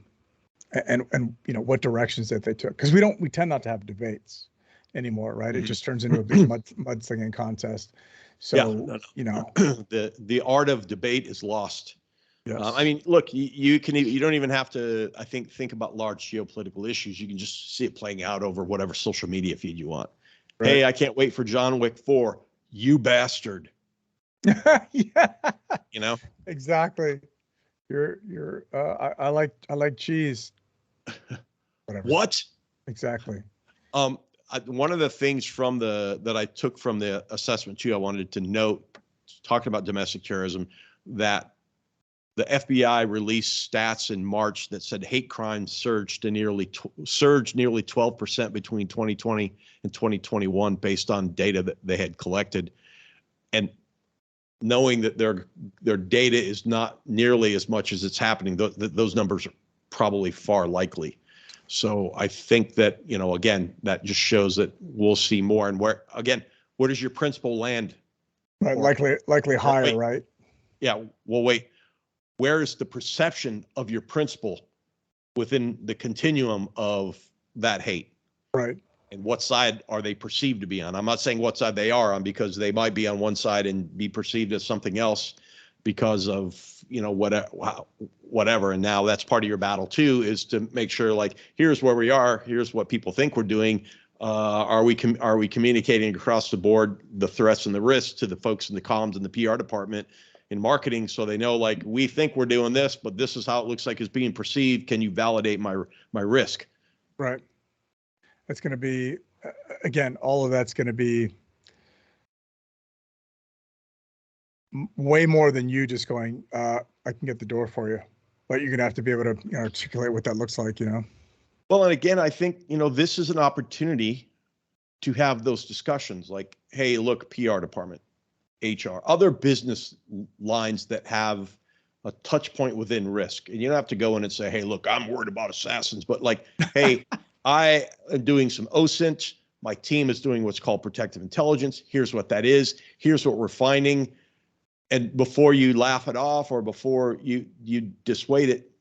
what directions that they took. Because we tend not to have debates anymore, right? It just turns into a big mudslinging contest. So the art of debate is lost. Yes. I mean, look, you don't even have to, I think about large geopolitical issues. You can just see it playing out over whatever social media feed you want. Right. Hey, I can't wait for John Wick 4. You bastard. Yeah. Exactly. I like cheese. Whatever. What? Exactly. One of the things that I took from the assessment too, I wanted to note, talking about domestic terrorism, that the FBI released stats in March that said hate crimes surged nearly 12% between 2020 and 2021 based on data that they had collected. And knowing that their data is not nearly as much as it's happening, those numbers are probably far likely. So I think that, again, that just shows that we'll see more. And where does your principal land? Right, likely higher, right? Yeah. Well, wait. Where is the perception of your principal within the continuum of that hate? Right. And what side are they perceived to be on? I'm not saying what side they are on, because they might be on one side and be perceived as something else because of, whatever. And now that's part of your battle too, is to make sure, like, here's where we are, here's what people think we're doing. Are we communicating across the board the threats and the risks to the folks in the comms and the PR department in marketing, so they know, like, we think we're doing this, but this is how it looks like it's being perceived. Can you validate my risk? Right. That's going to be, again, all of that's going to be way more than you just going, I can get the door for you. But you're going to have to be able to articulate what that looks like, Well, and again, I think, this is an opportunity to have those discussions, like, hey, look, PR department, HR, other business lines that have a touch point within risk. And you don't have to go in and say, hey, look, I'm worried about assassins, but like, hey, I am doing some OSINT. My team is doing what's called protective intelligence. Here's what that is. Here's what we're finding. And before you laugh it off or before you dissuade it,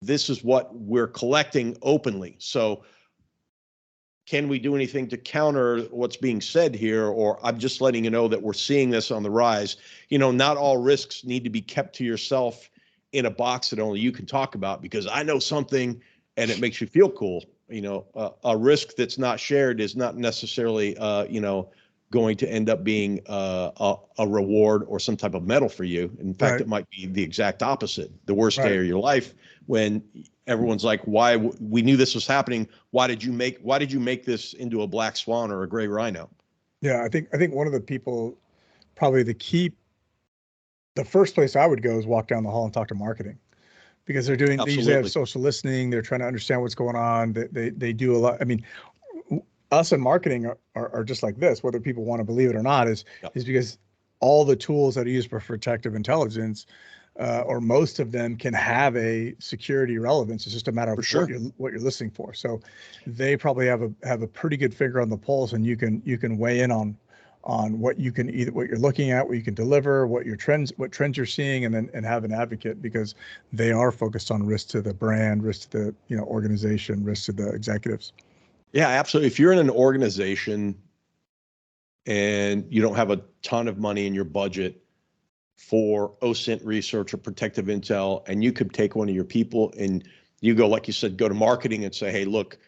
this is what we're collecting openly. So can we do anything to counter what's being said here? Or I'm just letting you know that we're seeing this on the rise. Not all risks need to be kept to yourself in a box that only you can talk about, because I know something and it makes you feel cool. A risk that's not shared is not necessarily, going to end up being a reward or some type of medal for you. In fact, Right. It might be the exact opposite. The worst Right. day of your life, when everyone's like, why we knew this was happening. Why did you make this into a black swan or a gray rhino? Yeah. I think one of the people, probably the first place I would go is walk down the hall and talk to marketing, because they usually have Absolutely. social listening. They're trying to understand what's going on. They do a lot. I mean, us in marketing are just like this, whether people want to believe it or not, is because all the tools that are used for protective intelligence, or most of them, can have a security relevance. It's just a matter of what you're listening for. So they probably have a pretty good finger on the pulse, and you can weigh in on what you're looking at, what you can deliver, what trends you're seeing, and have an advocate, because they are focused on risk to the brand, risk to the organization, risk to the executives. Yeah, absolutely. If you're in an organization and you don't have a ton of money in your budget for OSINT research or protective intel, and you could take one of your people and you go, like you said, go to marketing and say, hey, look,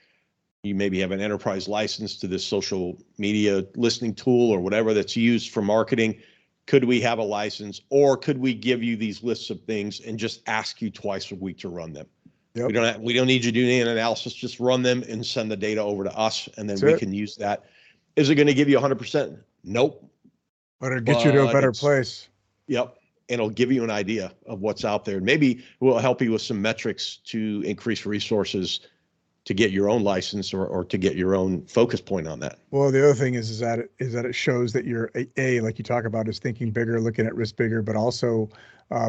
you maybe have an enterprise license to this social media listening tool or whatever that's used for marketing. Could we have a license, or could we give you these lists of things and just ask you twice a week to run them? Yep. We don't need you to do any analysis. Just run them and send the data over to us, and then we can use that. Is it going to give you 100%? Nope. But it'll get you to a better place. Yep. And it'll give you an idea of what's out there. Maybe it will help you with some metrics to increase resources to get your own license or to get your own focus point on that. Well, the other thing is that it shows that you're like you talk about, is thinking bigger, looking at risk bigger, but also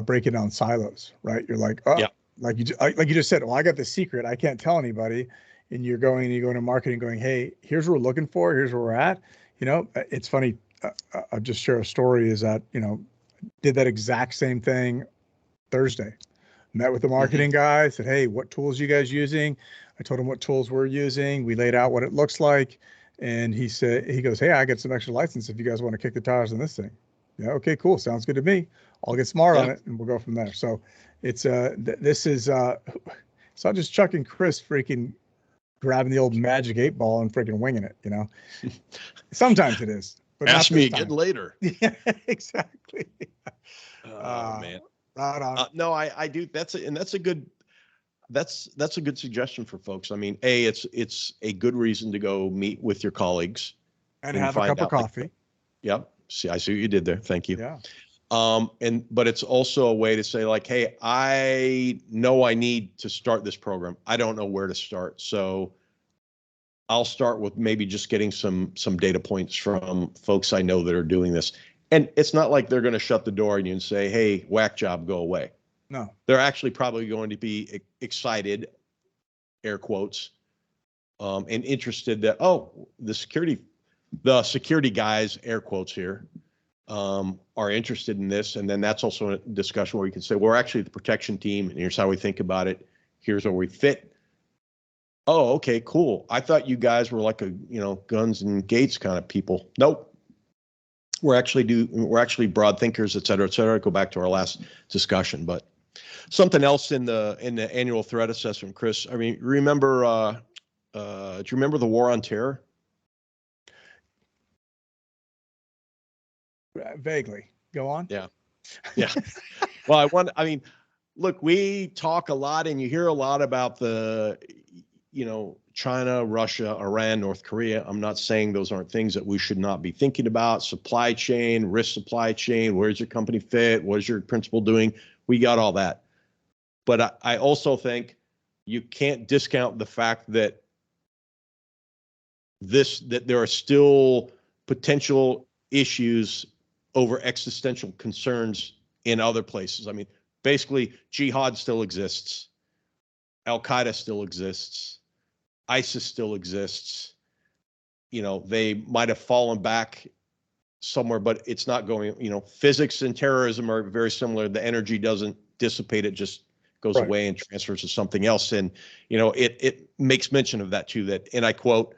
breaking down silos, right? You're like, oh, yep. like you just said, well, I got the secret, I can't tell anybody. And you go into marketing going, hey, here's what we're looking for, here's where we're at. It's funny. I'll just share a story, is that, did that exact same thing Thursday. Met with the marketing guy, said, hey, what tools are you guys using? I told him what tools we're using. We laid out what it looks like. And he goes, hey, I got some extra license if you guys want to kick the tires on this thing. Yeah, okay, cool. Sounds good to me. I'll get smart on it and we'll go from there. So it's it's not just Chuck and Chris freaking grabbing the old magic 8-ball and freaking winging it, Sometimes it is. But ask me again later. Yeah, exactly. Oh man. Right on. No, I do. That's a good suggestion for folks. I mean, it's a good reason to go meet with your colleagues and have a cup of coffee. Yep. See, I see what you did there. Thank you. Yeah. But it's also a way to say, like, hey, I know I need to start this program. I don't know where to start. So I'll start with maybe just getting some data points from folks I know that are doing this. And it's not like they're going to shut the door on you and say, hey, whack job, go away. No. They're actually probably going to be excited, air quotes, and interested that, oh, the security guys, air quotes here, are interested in this. And then that's also a discussion where you can say, well, we're actually the protection team, and here's how we think about it. Here's where we fit. Oh, okay, cool. I thought you guys were like a, guns and gates kind of people. Nope. We're actually broad thinkers, et cetera, et cetera. Go back to our last discussion, but something else in the annual threat assessment, Chris. I mean, remember, do you remember the War on Terror? Vaguely. Go on. Yeah. Yeah. Well, look, we talk a lot and you hear a lot about the, China, Russia, Iran, North Korea. I'm not saying those aren't things that we should not be thinking about. Supply chain, risk supply chain, where's your company fit? What is your principal doing? We got all that. But I also think you can't discount the fact that there are still potential issues over existential concerns in other places. I mean, basically, jihad still exists. Al-Qaeda still exists. ISIS still exists. They might have fallen back somewhere, but it's not going, physics and terrorism are very similar. The energy doesn't dissipate. It just goes away and transfers to something else. And, it makes mention of that too, and I quote,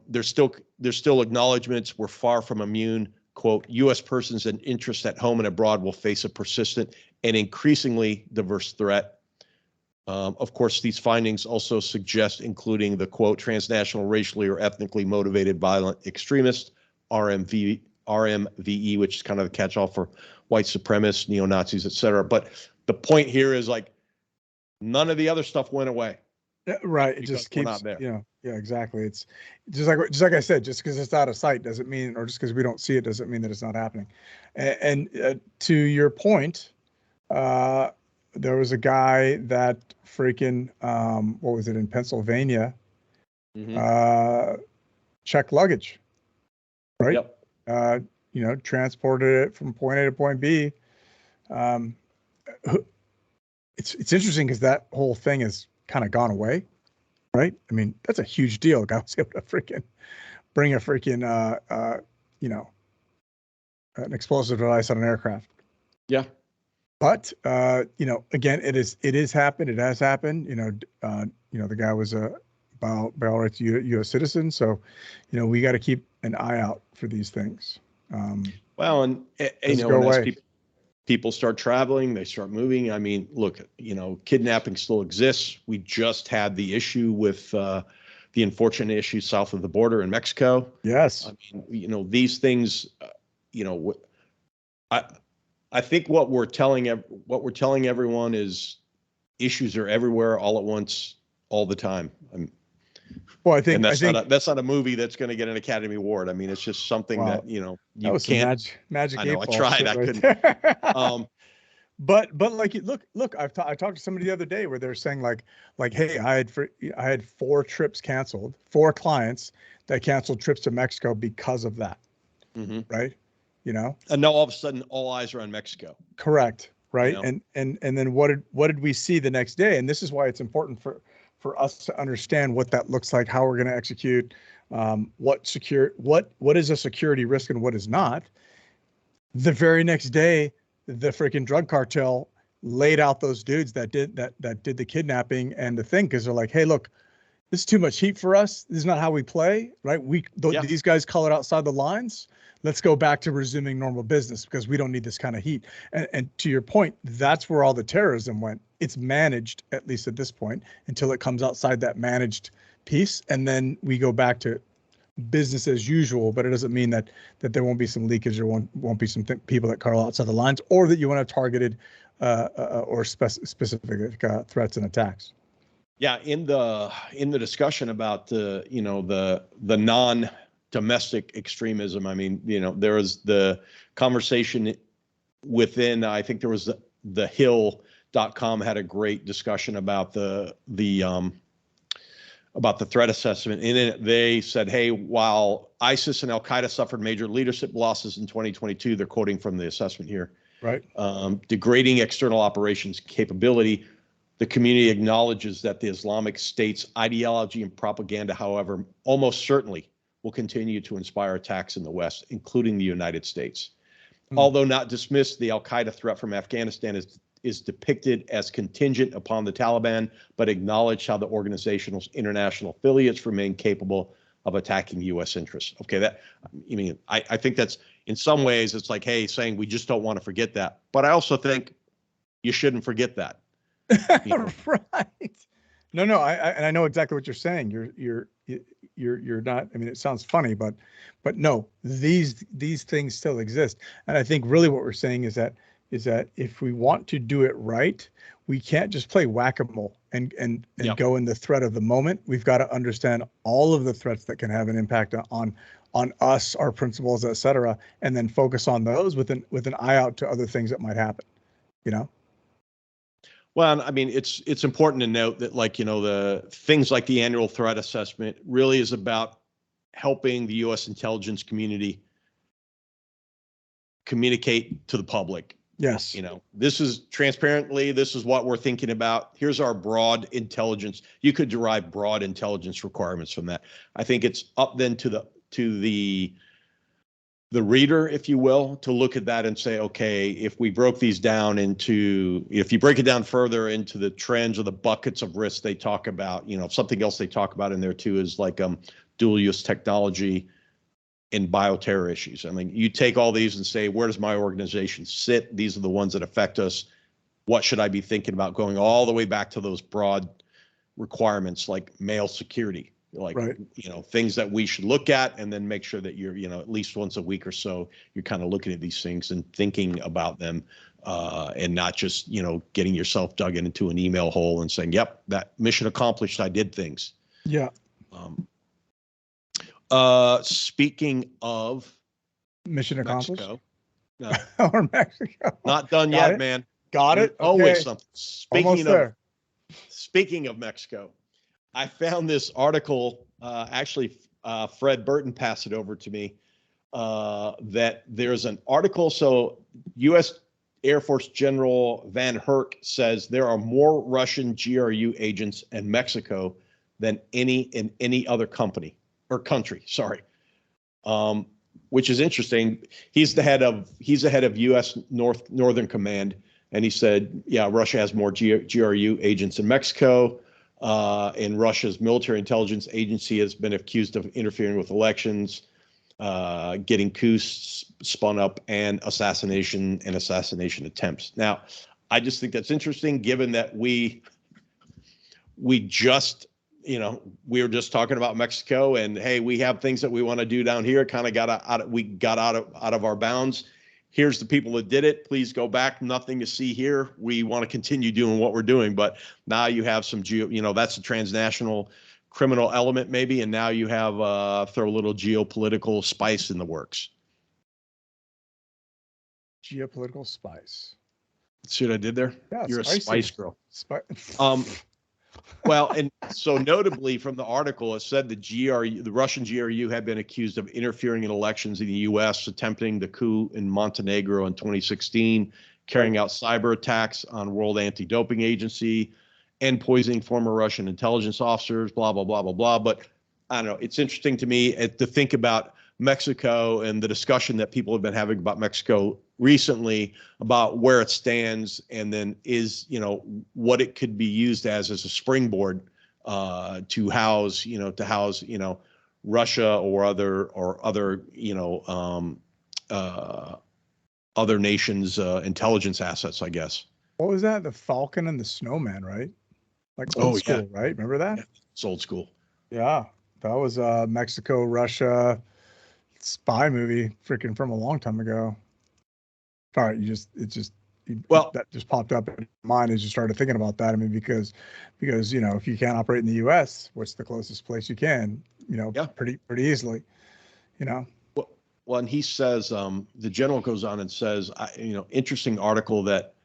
there's still acknowledgments we're far from immune. Quote, U.S. persons and interests at home and abroad will face a persistent and increasingly diverse threat. Of course, these findings also suggest including the, quote, transnational, racially or ethnically motivated violent extremists, RMVE, which is kind of the catch-all for white supremacists, neo-Nazis, et cetera. But the point here is like none of the other stuff went away. Yeah, right. It just keeps, not there. Yeah, exactly. It's just like I said, just because it's out of sight doesn't mean, or just because we don't see it doesn't mean that it's not happening. And to your point, there was a guy that freaking, what was it, in Pennsylvania, checked luggage, right? Yep. Transported it from point A to point B. It's interesting because that whole thing has kind of gone away, right? I mean, that's a huge deal. The guy was able to freaking bring a freaking, an explosive device on an aircraft. Yeah. But again, it has happened. It has happened. The guy was by all rights U.S. citizen. So, we got to keep an eye out for these things. And as people start traveling, they start moving. I mean, look, kidnapping still exists. We just had the issue with the unfortunate issue south of the border in Mexico. Yes. I mean, these things, I think what we're telling everyone is issues are everywhere, all at once, all the time. Well, I think that's not a movie that's going to get an Academy Award. I mean, it's just something that you can't. Magic. I know. I tried. I couldn't. But like, look. I talked to somebody the other day where they're saying like, hey, I had 4 trips canceled, 4 clients that canceled trips to Mexico because of that. Mm-hmm. Right. And now all of a sudden, all eyes are on Mexico. Correct. Right. And then what did we see the next day? And this is why it's important for us to understand what that looks like, how we're going to execute, what is a security risk and what is not. The very next day, the freaking drug cartel laid out those dudes that did the kidnapping and the thing, because they're like, hey, look, this is too much heat for us. This is not how we play, right? These guys call it outside the lines. Let's go back to resuming normal business because we don't need this kind of heat. And to your point, that's where all the terrorism went. It's managed, at least at this point, until it comes outside that managed piece. And then we go back to business as usual, but it doesn't mean that there won't be some leakage or won't be some people that call outside the lines, or that you want to have targeted or specific threats and attacks. Yeah, in the discussion about the non-domestic extremism, I mean, there was the conversation within. I think there was the Hill.com had a great discussion about the threat assessment. In it, they said, hey, while ISIS and Al-Qaeda suffered major leadership losses in 2022, they're quoting from the assessment here, right? Degrading external operations capability. The community acknowledges that the Islamic State's ideology and propaganda, however, almost certainly will continue to inspire attacks in the West, including the United States. Although not dismissed, the Al-Qaeda threat from Afghanistan is depicted as contingent upon the Taliban, but acknowledge how the organization's international affiliates remain capable of attacking U.S. interests. Okay, I think that's, in some ways, it's like, hey, saying we just don't want to forget that. But I also think you shouldn't forget that. Right. No, I know exactly what you're saying. You're not, I mean, it sounds funny, but no, these things still exist. And I think really what we're saying is that if we want to do it right, we can't just play whack-a-mole and go in the threat of the moment. We've got to understand all of the threats that can have an impact on us, our principles, et cetera, and then focus on those with an eye out to other things that might happen, you know? Well, I mean, it's important to note that, like, the things like the annual threat assessment really is about helping the U.S. intelligence community communicate to the public. Yes. This is transparently, this is what we're thinking about. Here's our broad intelligence. You could derive broad intelligence requirements from that. I think it's up then to the reader, if you will, to look at that and say, okay, if you break it down further into the trends or the buckets of risk they talk about, something else they talk about in there too is like dual use technology and bioterror issues. I mean, you take all these and say, where does my organization sit? These are the ones that affect us. What should I be thinking about, going all the way back to those broad requirements like mail security, like, right. Things that we should look at, and then make sure that you're, at least once a week or so, you're kind of looking at these things and thinking about them, and not just, getting yourself dug into an email hole and saying, yep, that mission accomplished, I did things. Yeah. Speaking of mission accomplished, Mexico, no, or Mexico, not done Got yet, it? man. Got it. Always Okay. something. Speaking of Mexico, I found this article. Fred Burton passed it over to me. That there's an article. So, U.S. Air Force General Van Herk says there are more Russian GRU agents in Mexico than in any other country. Which is interesting. He's the head of U.S. Northern Command, and he said, yeah, Russia has more GRU agents in Mexico. And Russia's military intelligence agency has been accused of interfering with elections, getting coups spun up, and assassination attempts. Now, I just think that's interesting, given that we just, we were just talking about Mexico, and hey, we have things that we want to do down here. Kind of got out of our bounds. Here's the people that did it. Please go back. Nothing to see here. We want to continue doing what we're doing, but now you have some that's a transnational criminal element maybe, and now you have throw a little geopolitical spice in the works. Geopolitical spice. See what I did there? Yeah, you're spicy. A spice girl. Well, and so notably from the article, it said the Russian GRU had been accused of interfering in elections in the U.S., attempting the coup in Montenegro in 2016, carrying out cyber attacks on World Anti-Doping Agency, and poisoning former Russian intelligence officers, blah, blah, blah, blah, blah. But I don't know. It's interesting to me to think about Mexico and the discussion that people have been having about Mexico recently, about where it stands, and then is, what it could be used as a springboard to house Russia or other nations' intelligence assets, I guess. What was that? The Falcon and the Snowman, right? Like old school, yeah. Right? Remember that? Yeah, it's old school. Yeah, that was a Mexico, Russia spy movie, freaking from a long time ago. All right, that just popped up in mind as you started thinking about that. I mean, because if you can't operate in the U.S., what's the closest place you can? Pretty easily. Well, and he says, the general goes on and says, interesting article that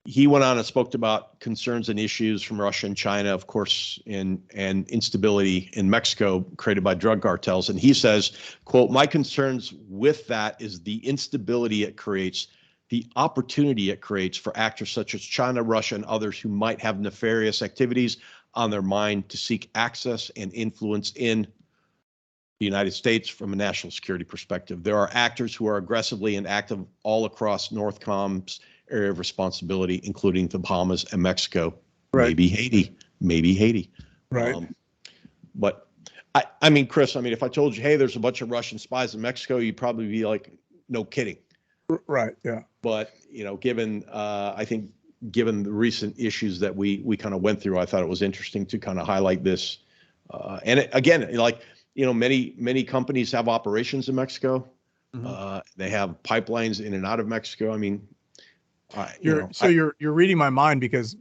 he went on and spoke about concerns and issues from Russia and China, of course, and instability in Mexico created by drug cartels. And he says, quote, "My concerns with that is the instability it creates, the opportunity it creates for actors such as China, Russia, and others who might have nefarious activities on their mind to seek access and influence in the United States from a national security perspective. There are actors who are aggressively and active all across NORTHCOM's area of responsibility, including the Bahamas and Mexico, Right. maybe Haiti. Right. But I mean, Chris, I mean, if I told you, hey, there's a bunch of Russian spies in Mexico, you'd probably be like, no kidding. Right. Yeah. But, given, I think, given the recent issues that we kind of went through, I thought it was interesting to kind of highlight this. Again, like, many companies have operations in Mexico. Mm-hmm. They have pipelines in and out of Mexico. I mean, you're reading my mind because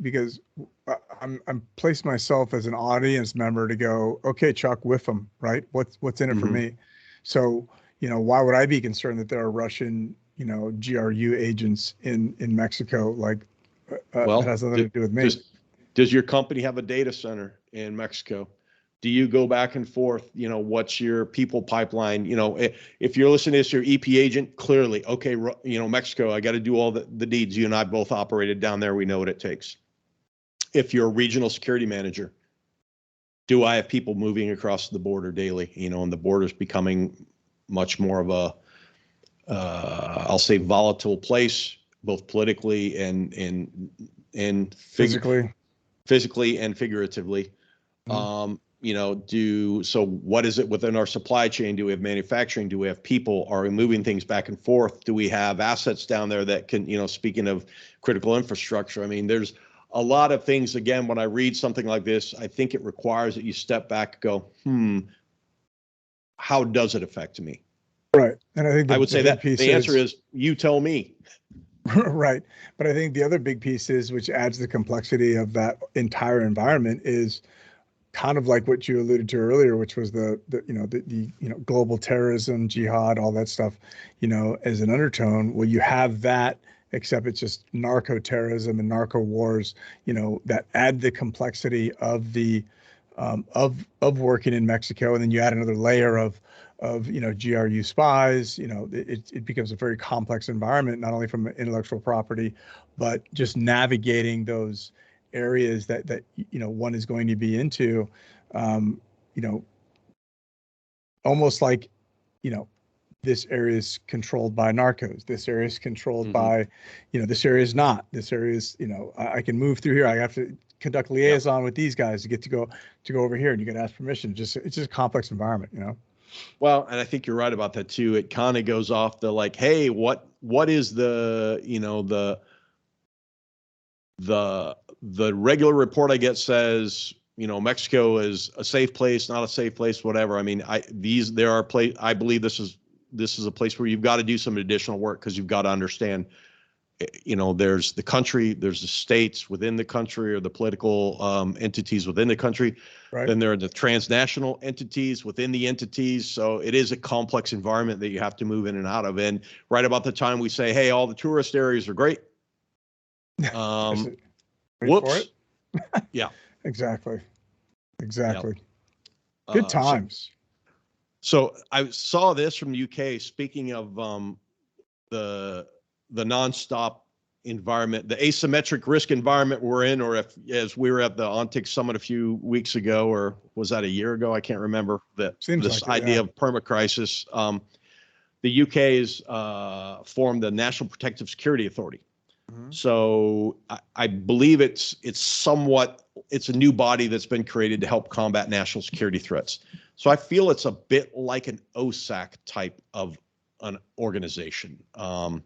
I'm placing myself as an audience member to go, okay, Chuck, with them, right? What's in it for me? So, why would I be concerned that there are Russian, GRU agents in Mexico? Like, well, that has nothing to do with me. Does your company have a data center in Mexico? Do you go back and forth? What's your people pipeline? If you're listening to this, your EP agent, clearly, okay, Mexico, I got to do all the deeds. You and I both operated down there. We know what it takes. If you're a regional security manager, do I have people moving across the border daily? And the border's becoming much more of a, I'll say, volatile place, both politically and physically and figuratively. So what is it within our supply chain? Do we have manufacturing? Do we have people? Are we moving things back and forth? Do we have assets down there that can, speaking of critical infrastructure, I mean, there's a lot of things. Again, when I read something like this, I think it requires that you step back, and go, how does it affect me? Right. And I think I would say that the answer is you tell me. Right. But I think the other big piece is, which adds the complexity of that entire environment, is kind of like what you alluded to earlier, which was the global terrorism, jihad, all that stuff, as an undertone. Well, you have that, except it's just narco terrorism and narco wars, that add the complexity of the of working in Mexico. And then you add another layer of GRU spies. It becomes a very complex environment, not only from intellectual property, but just navigating those areas that one is going to be into, almost like, this area is controlled by narcos. This area is controlled by, this area is not. This area is, I can move through here. I have to conduct liaison with these guys to get to go over here, and you got to ask permission. It's just a complex environment, Well, and I think you're right about that too. It kind of goes off the like, hey, what is the the regular report I get says, Mexico is a safe place, not a safe place, whatever. I mean, I believe this is a place where you've got to do some additional work, because you've got to understand, there's the country, there's the states within the country, or the political entities within the country. Right. Then there are the transnational entities within the entities. So it is a complex environment that you have to move in and out of. And right about the time we say, hey, all the tourist areas are great. Whoops. Yeah. Exactly. Yep. Good times. So I saw this from the UK. Speaking of the nonstop environment, the asymmetric risk environment we're in, or as we were at the ONTIC summit a few weeks ago, or was that a year ago? I can't remember. This idea of permacrisis. The UK has formed the National Protective Security Authority. So I believe it's a new body that's been created to help combat national security threats. So I feel it's a bit like an OSAC type of an organization. And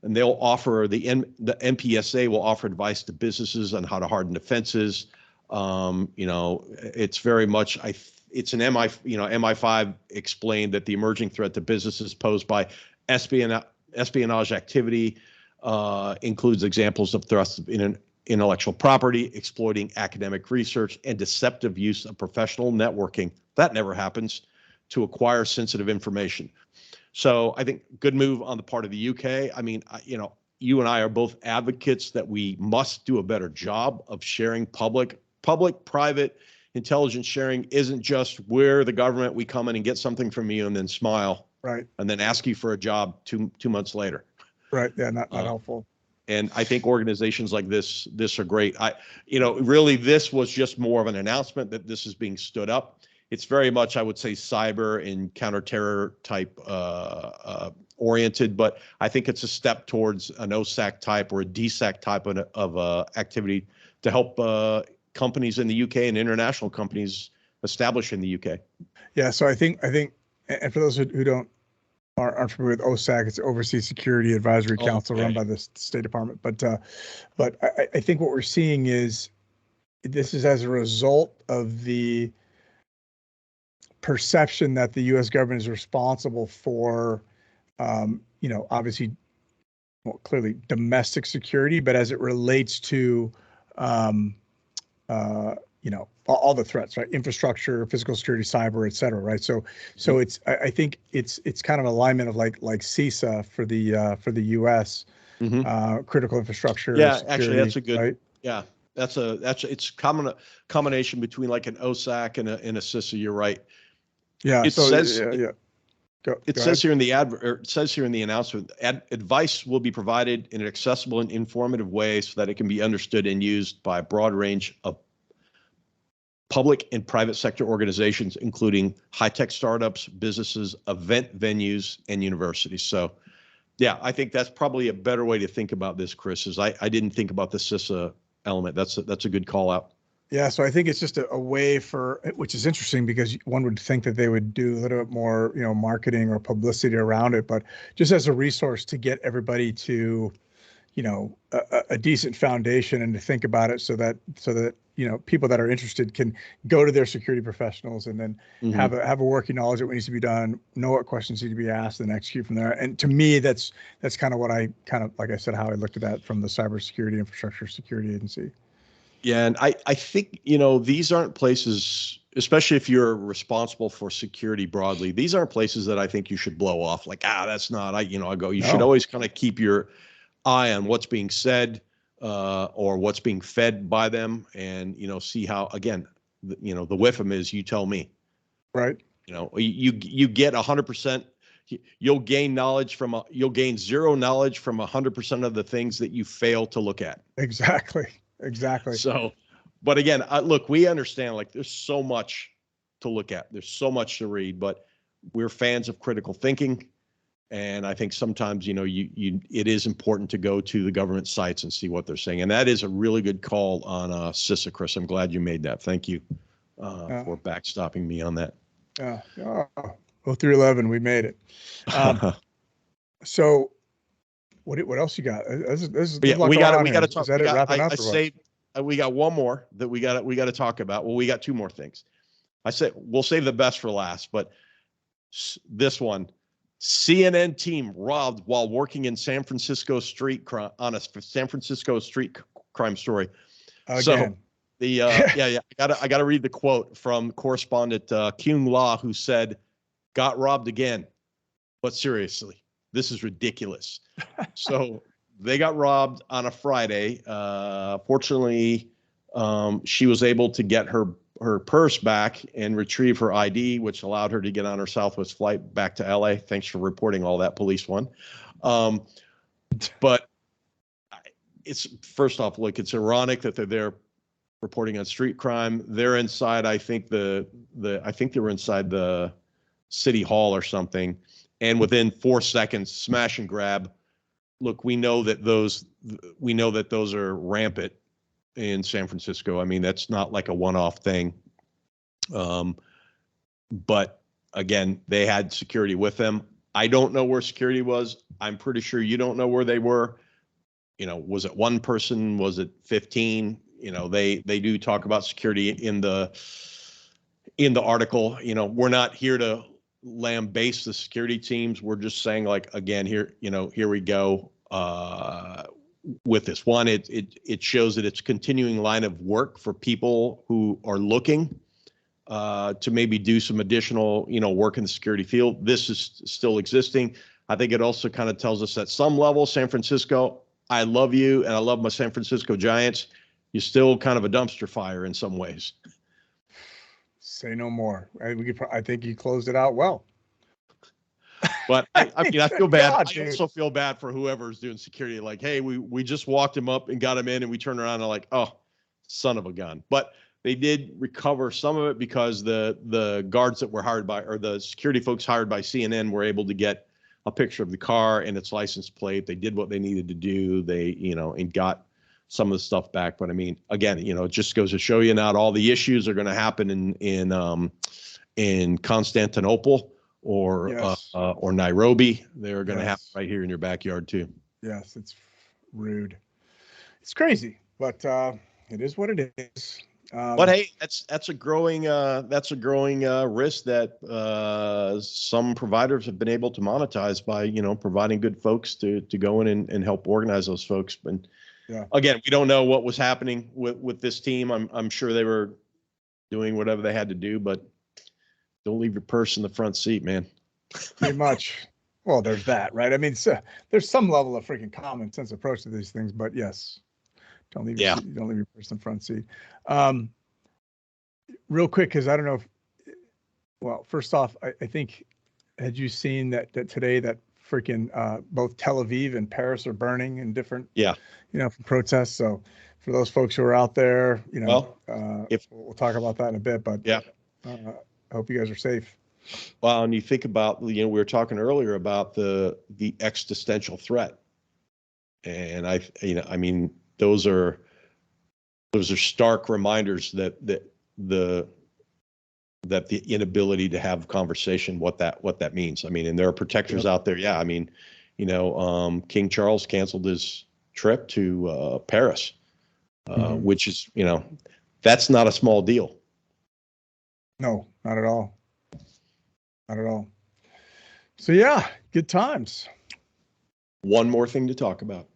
they'll offer the NPSA will offer advice to businesses on how to harden defenses. It's very much it's an MI5 explained that the emerging threat to businesses posed by espionage activity includes examples of threats in intellectual property, exploiting academic research, and deceptive use of professional networking. That never happens, to acquire sensitive information. So I think good move on the part of the UK. I mean, you and I are both advocates that we must do a better job of sharing public-private intelligence sharing. Isn't just we're the government, we come in and get something from you and then smile, right, and then ask you for a job two months later. Right. Yeah. Not helpful. And I think organizations like this are great. Really, this was just more of an announcement that this is being stood up. It's very much, I would say, cyber and counterterror type oriented, but I think it's a step towards an OSAC type or a DSAC type of activity to help companies in the UK and international companies establish in the UK. Yeah, so I think, and for those who aren't familiar with OSAC, it's Overseas Security Advisory Council, run by the State Department. But I think what we're seeing is this is as a result of the perception that the U.S. government is responsible for, obviously, well, clearly domestic security, but as it relates to, all the threats, right? Infrastructure, physical security, cyber, et cetera, right? So it's, I think it's kind of alignment of like CISA for the U.S. Critical infrastructure. Yeah, security, actually, that's a good. Right? Yeah, it's combination between like an OSAC and a CISA. You're right. Yeah. It says It says here in the it says here in the announcement, advice will be provided in an accessible and informative way so that it can be understood and used by a broad range of public and private sector organizations, including high-tech startups, businesses, event venues, and universities. So, yeah, I think that's probably a better way to think about this, Chris, is I didn't think about the CISA element. That's a good call out. Yeah, so I think it's just a way for, which is interesting because one would think that they would do a little bit more, marketing or publicity around it, but just as a resource to get everybody to, a decent foundation and to think about it so that people that are interested can go to their security professionals and then have a working knowledge of what needs to be done, know what questions need to be asked, and execute from there. And to me, that's kind of what like I said, how I looked at that from the Cybersecurity Infrastructure Security Agency. Yeah, and I think, these aren't places, especially if you're responsible for security broadly, these aren't places that I think you should blow off like, that's not, you should always kind of keep your eye on what's being said or what's being fed by them and, see how, again, the WIFM is, you tell me. Right. You get 100%, you'll gain zero knowledge from 100% of the things that you fail to look at. Exactly. So, but again, look, we understand like there's so much to look at. There's so much to read, but we're fans of critical thinking. And I think sometimes, it is important to go to the government sites and see what they're saying. And that is a really good call on CISA, Chris. I'm glad you made that. Thank you for backstopping me on that. 0311, we made it. So what else you got? We got to talk. Is that wrapping up? We got one more that we got to talk about. Well, we got two more things. I said we'll save the best for last, but this one. CNN team robbed while working in San Francisco street crime on a San Francisco street crime story. Again. So the I gotta read the quote from correspondent Kyung La, who said, "Got robbed again, but seriously, this is ridiculous." So they got robbed on a Friday. Fortunately, she was able to get her purse back and retrieve her ID, which allowed her to get on her Southwest flight back to LA. Thanks for reporting all that, Police One. But it's first off, look, it's ironic that they're there reporting on street crime. They're inside, I think they were inside the city hall or something. And within 4 seconds, smash and grab. Look, we know that those are rampant in San Francisco. I mean, that's not like a one-off thing. But again, they had security with them. I don't know where security was. I'm pretty sure you don't know where they were. Was it one person? Was it 15? They do talk about security in the article. We're not here to lambaste the security teams. We're just saying, like, again, here we go. With this one, it shows that it's a continuing line of work for people who are looking to maybe do some additional, work in the security field. This is still existing. I think it also kind of tells us at some level, San Francisco, I love you and I love my San Francisco Giants. You're still kind of a dumpster fire in some ways. Say no more. I think you closed it out well. But I feel bad. I also feel bad for whoever's doing security. Like, hey, we just walked him up and got him in, and we turned around and like, oh, son of a gun. But they did recover some of it because the guards that were hired by, or the security folks hired by CNN, were able to get a picture of the car and its license plate. They did what they needed to do. They, and got some of the stuff back. But I mean, again, it just goes to show you not all the issues are going to happen in Constantinople or Nairobi. They're going to happen right here in your backyard too. Yes, it's rude. It's crazy, but it is what it is. But hey, that's a growing risk that some providers have been able to monetize by providing good folks to go in and help organize those folks. But again, we don't know what was happening with this team. I'm sure they were doing whatever they had to do, but don't leave your purse in the front seat, man. Pretty much. Well, there's that, right? I mean, so there's some level of freaking common sense approach to these things, but yes, don't leave your purse in the front seat. Real quick, because I don't know if, well, first off, I think, had you seen that today that freaking both Tel Aviv and Paris are burning in different, from protests. So for those folks who are out there, we'll talk about that in a bit, but I hope you guys are safe. Well, and you think about, we were talking earlier about the existential threat. And I mean, those are stark reminders that the inability to have conversation, what that means. I mean, and there are protectors out there. Yeah. I mean, King Charles canceled his trip to Paris, which is, that's not a small deal. No, not at all. Not at all. So yeah, good times. One more thing to talk about.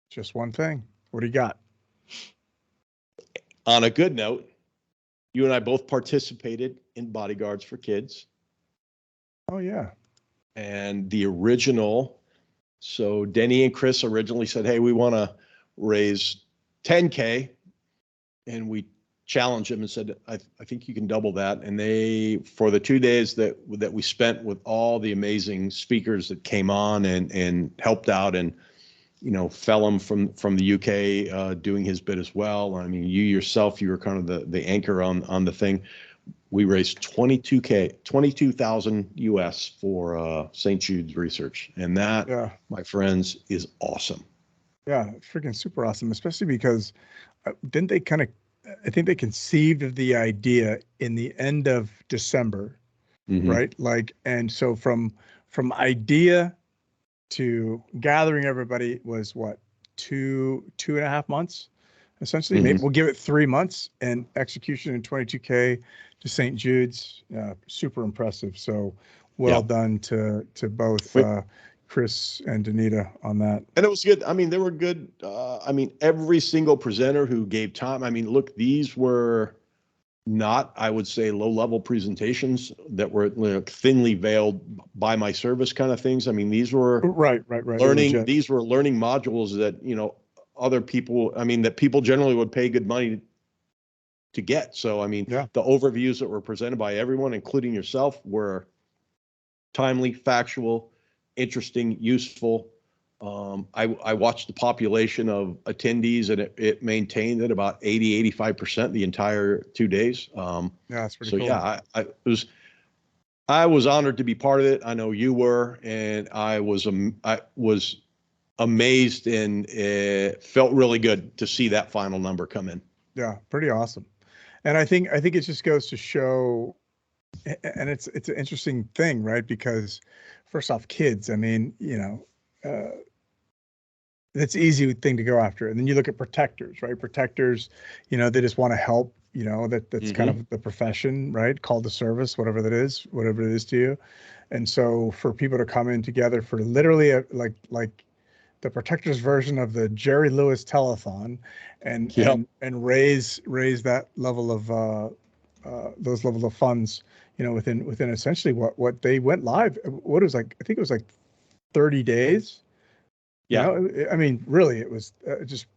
Just one thing. What do you got? On a good note, you and I both participated in Bodyguards for Kids. Oh yeah. And the original, so Denny and Chris originally said, hey, we want to raise 10K. And we challenged them and said, I think you can double that. And they, for the 2 days that we spent with all the amazing speakers that came on and helped out, and Phelim from the UK doing his bit as well. I mean, you yourself, you were kind of the anchor on the thing. We raised 22,000 US for St. Jude's research, and that, my friends, is awesome. Yeah, freaking super awesome, especially because didn't they kind of, I think they conceived of the idea in the end of December, right? Like, and so from idea to gathering everybody was what, two and a half months, essentially. Maybe we'll give it 3 months, and execution in 22K to St. Jude's. Super impressive. So well done to both Chris and Danita on that. And it was good. I mean, they were good. I mean, every single presenter who gave time. I mean, look, these were not, I would say, low-level presentations that were thinly veiled by my service kind of things. I mean, these were learning. These were learning modules that other people. I mean, that people generally would pay good money to get. So I mean, the overviews that were presented by everyone, including yourself, were timely, factual, interesting, useful. I watched the population of attendees, and it maintained at about 85% the entire 2 days. That's pretty cool. Yeah, I was honored to be part of it. I know you were, and I was amazed, and it felt really good to see that final number come in. Yeah, pretty awesome. And I think it just goes to show, and it's an interesting thing, right? Because first off, kids, I mean, it's an easy thing to go after. And then you look at protectors, right? Protectors, they just want to help, that's kind of the profession, right? Call to service, whatever it is to you. And so for people to come in together for literally like the protectors version of the Jerry Lewis telethon and raise that level of those levels of funds, within essentially what they went live. What it was like, I think it was like 30 days. Yeah. I mean, really, it was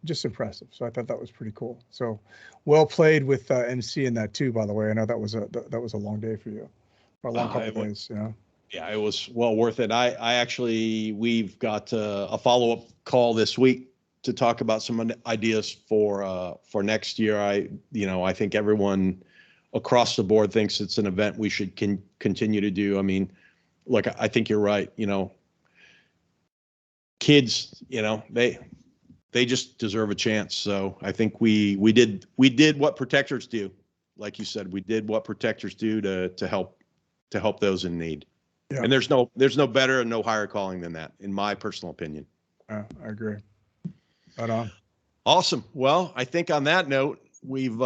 just impressive. So I thought that was pretty cool. So well played with MC in that too, by the way. I know that was a long day for you, or a long couple of days, Yeah, it was well worth it. We've got a follow-up call this week to talk about some ideas for next year. I think everyone across the board thinks it's an event we should continue to do. I mean, look, I think you're right. kids, they just deserve a chance. So I think we did what protectors do. Like you said, we did what protectors do to help those in need. Yeah. And there's no better and no higher calling than that, in my personal opinion. I agree. Right on. Awesome. Well, I think on that note, we've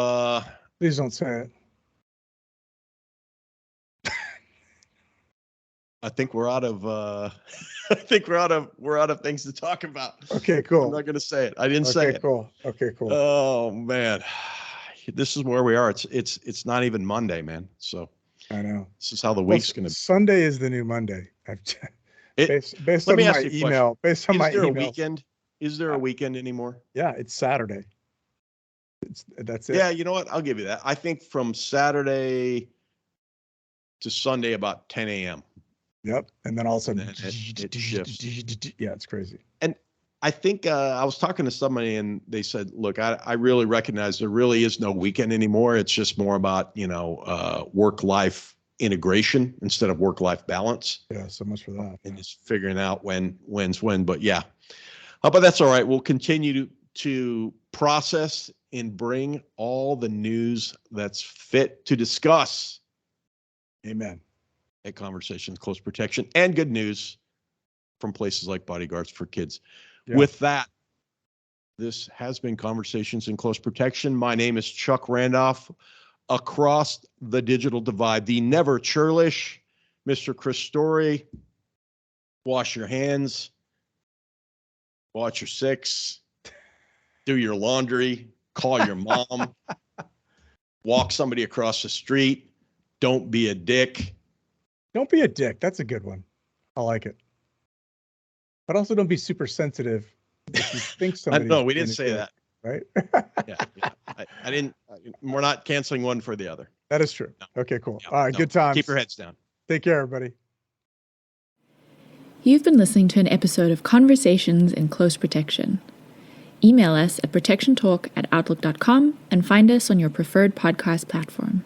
please don't say it. I think we're out of we're out of things to talk about. Okay, cool. I'm not going to say it. I didn't say it. Okay, cool. Oh man. This is where we are. It's not even Monday, man. So I know. This is how the week's going to be. Sunday is the new Monday. Based on my email. Based on my email. Weekend? Is there a weekend anymore? Yeah, it's Saturday. That's it. Yeah, you know what? I'll give you that. I think from Saturday to Sunday about 10 a.m. Yep. And then all of a sudden, it shifts. Yeah, it's crazy. And I think I was talking to somebody and they said, look, I really recognize there really is no weekend anymore. It's just more about, work-life integration instead of work-life balance. Yeah, so much for that. And just figuring out when's when. But yeah, but that's all right. We'll continue to process and bring all the news that's fit to discuss. Amen. At Conversations Close Protection, and good news from places like Bodyguards for Kids. Yeah. With that, this has been Conversations in Close Protection. My name is Chuck Randolph. Across the digital divide, the never churlish Mr. Chris Story. Wash your hands. Watch your six. Do your laundry. Call your mom. Walk somebody across the street. Don't be a dick. Don't be a dick. That's a good one. I like it. But also don't be super sensitive if you think somebody. No, we didn't say that. Right? Yeah. I didn't. We're not canceling one for the other. That is true. No. Okay, cool. No, all right, good times. Keep your heads down. Take care, everybody. You've been listening to an episode of Conversations in Close Protection. Email us at protectiontalk@outlook.com and find us on your preferred podcast platform.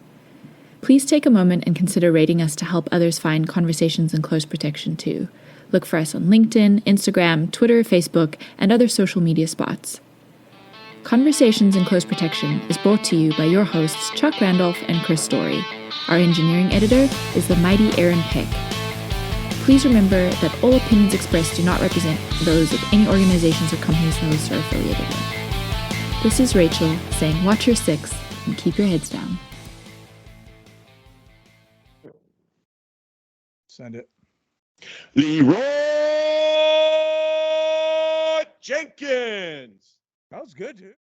Please take a moment and consider rating us to help others find Conversations in Close Protection too. Look for us on LinkedIn, Instagram, Twitter, Facebook, and other social media spots. Conversations in Close Protection is brought to you by your hosts Chuck Randolph and Chris Story. Our engineering editor is the mighty Aaron Peck. Please remember that all opinions expressed do not represent those of any organizations or companies the hosts are affiliated with. This is Rachel saying watch your six and keep your heads down. Send it. Leroy Jenkins. That was good, dude.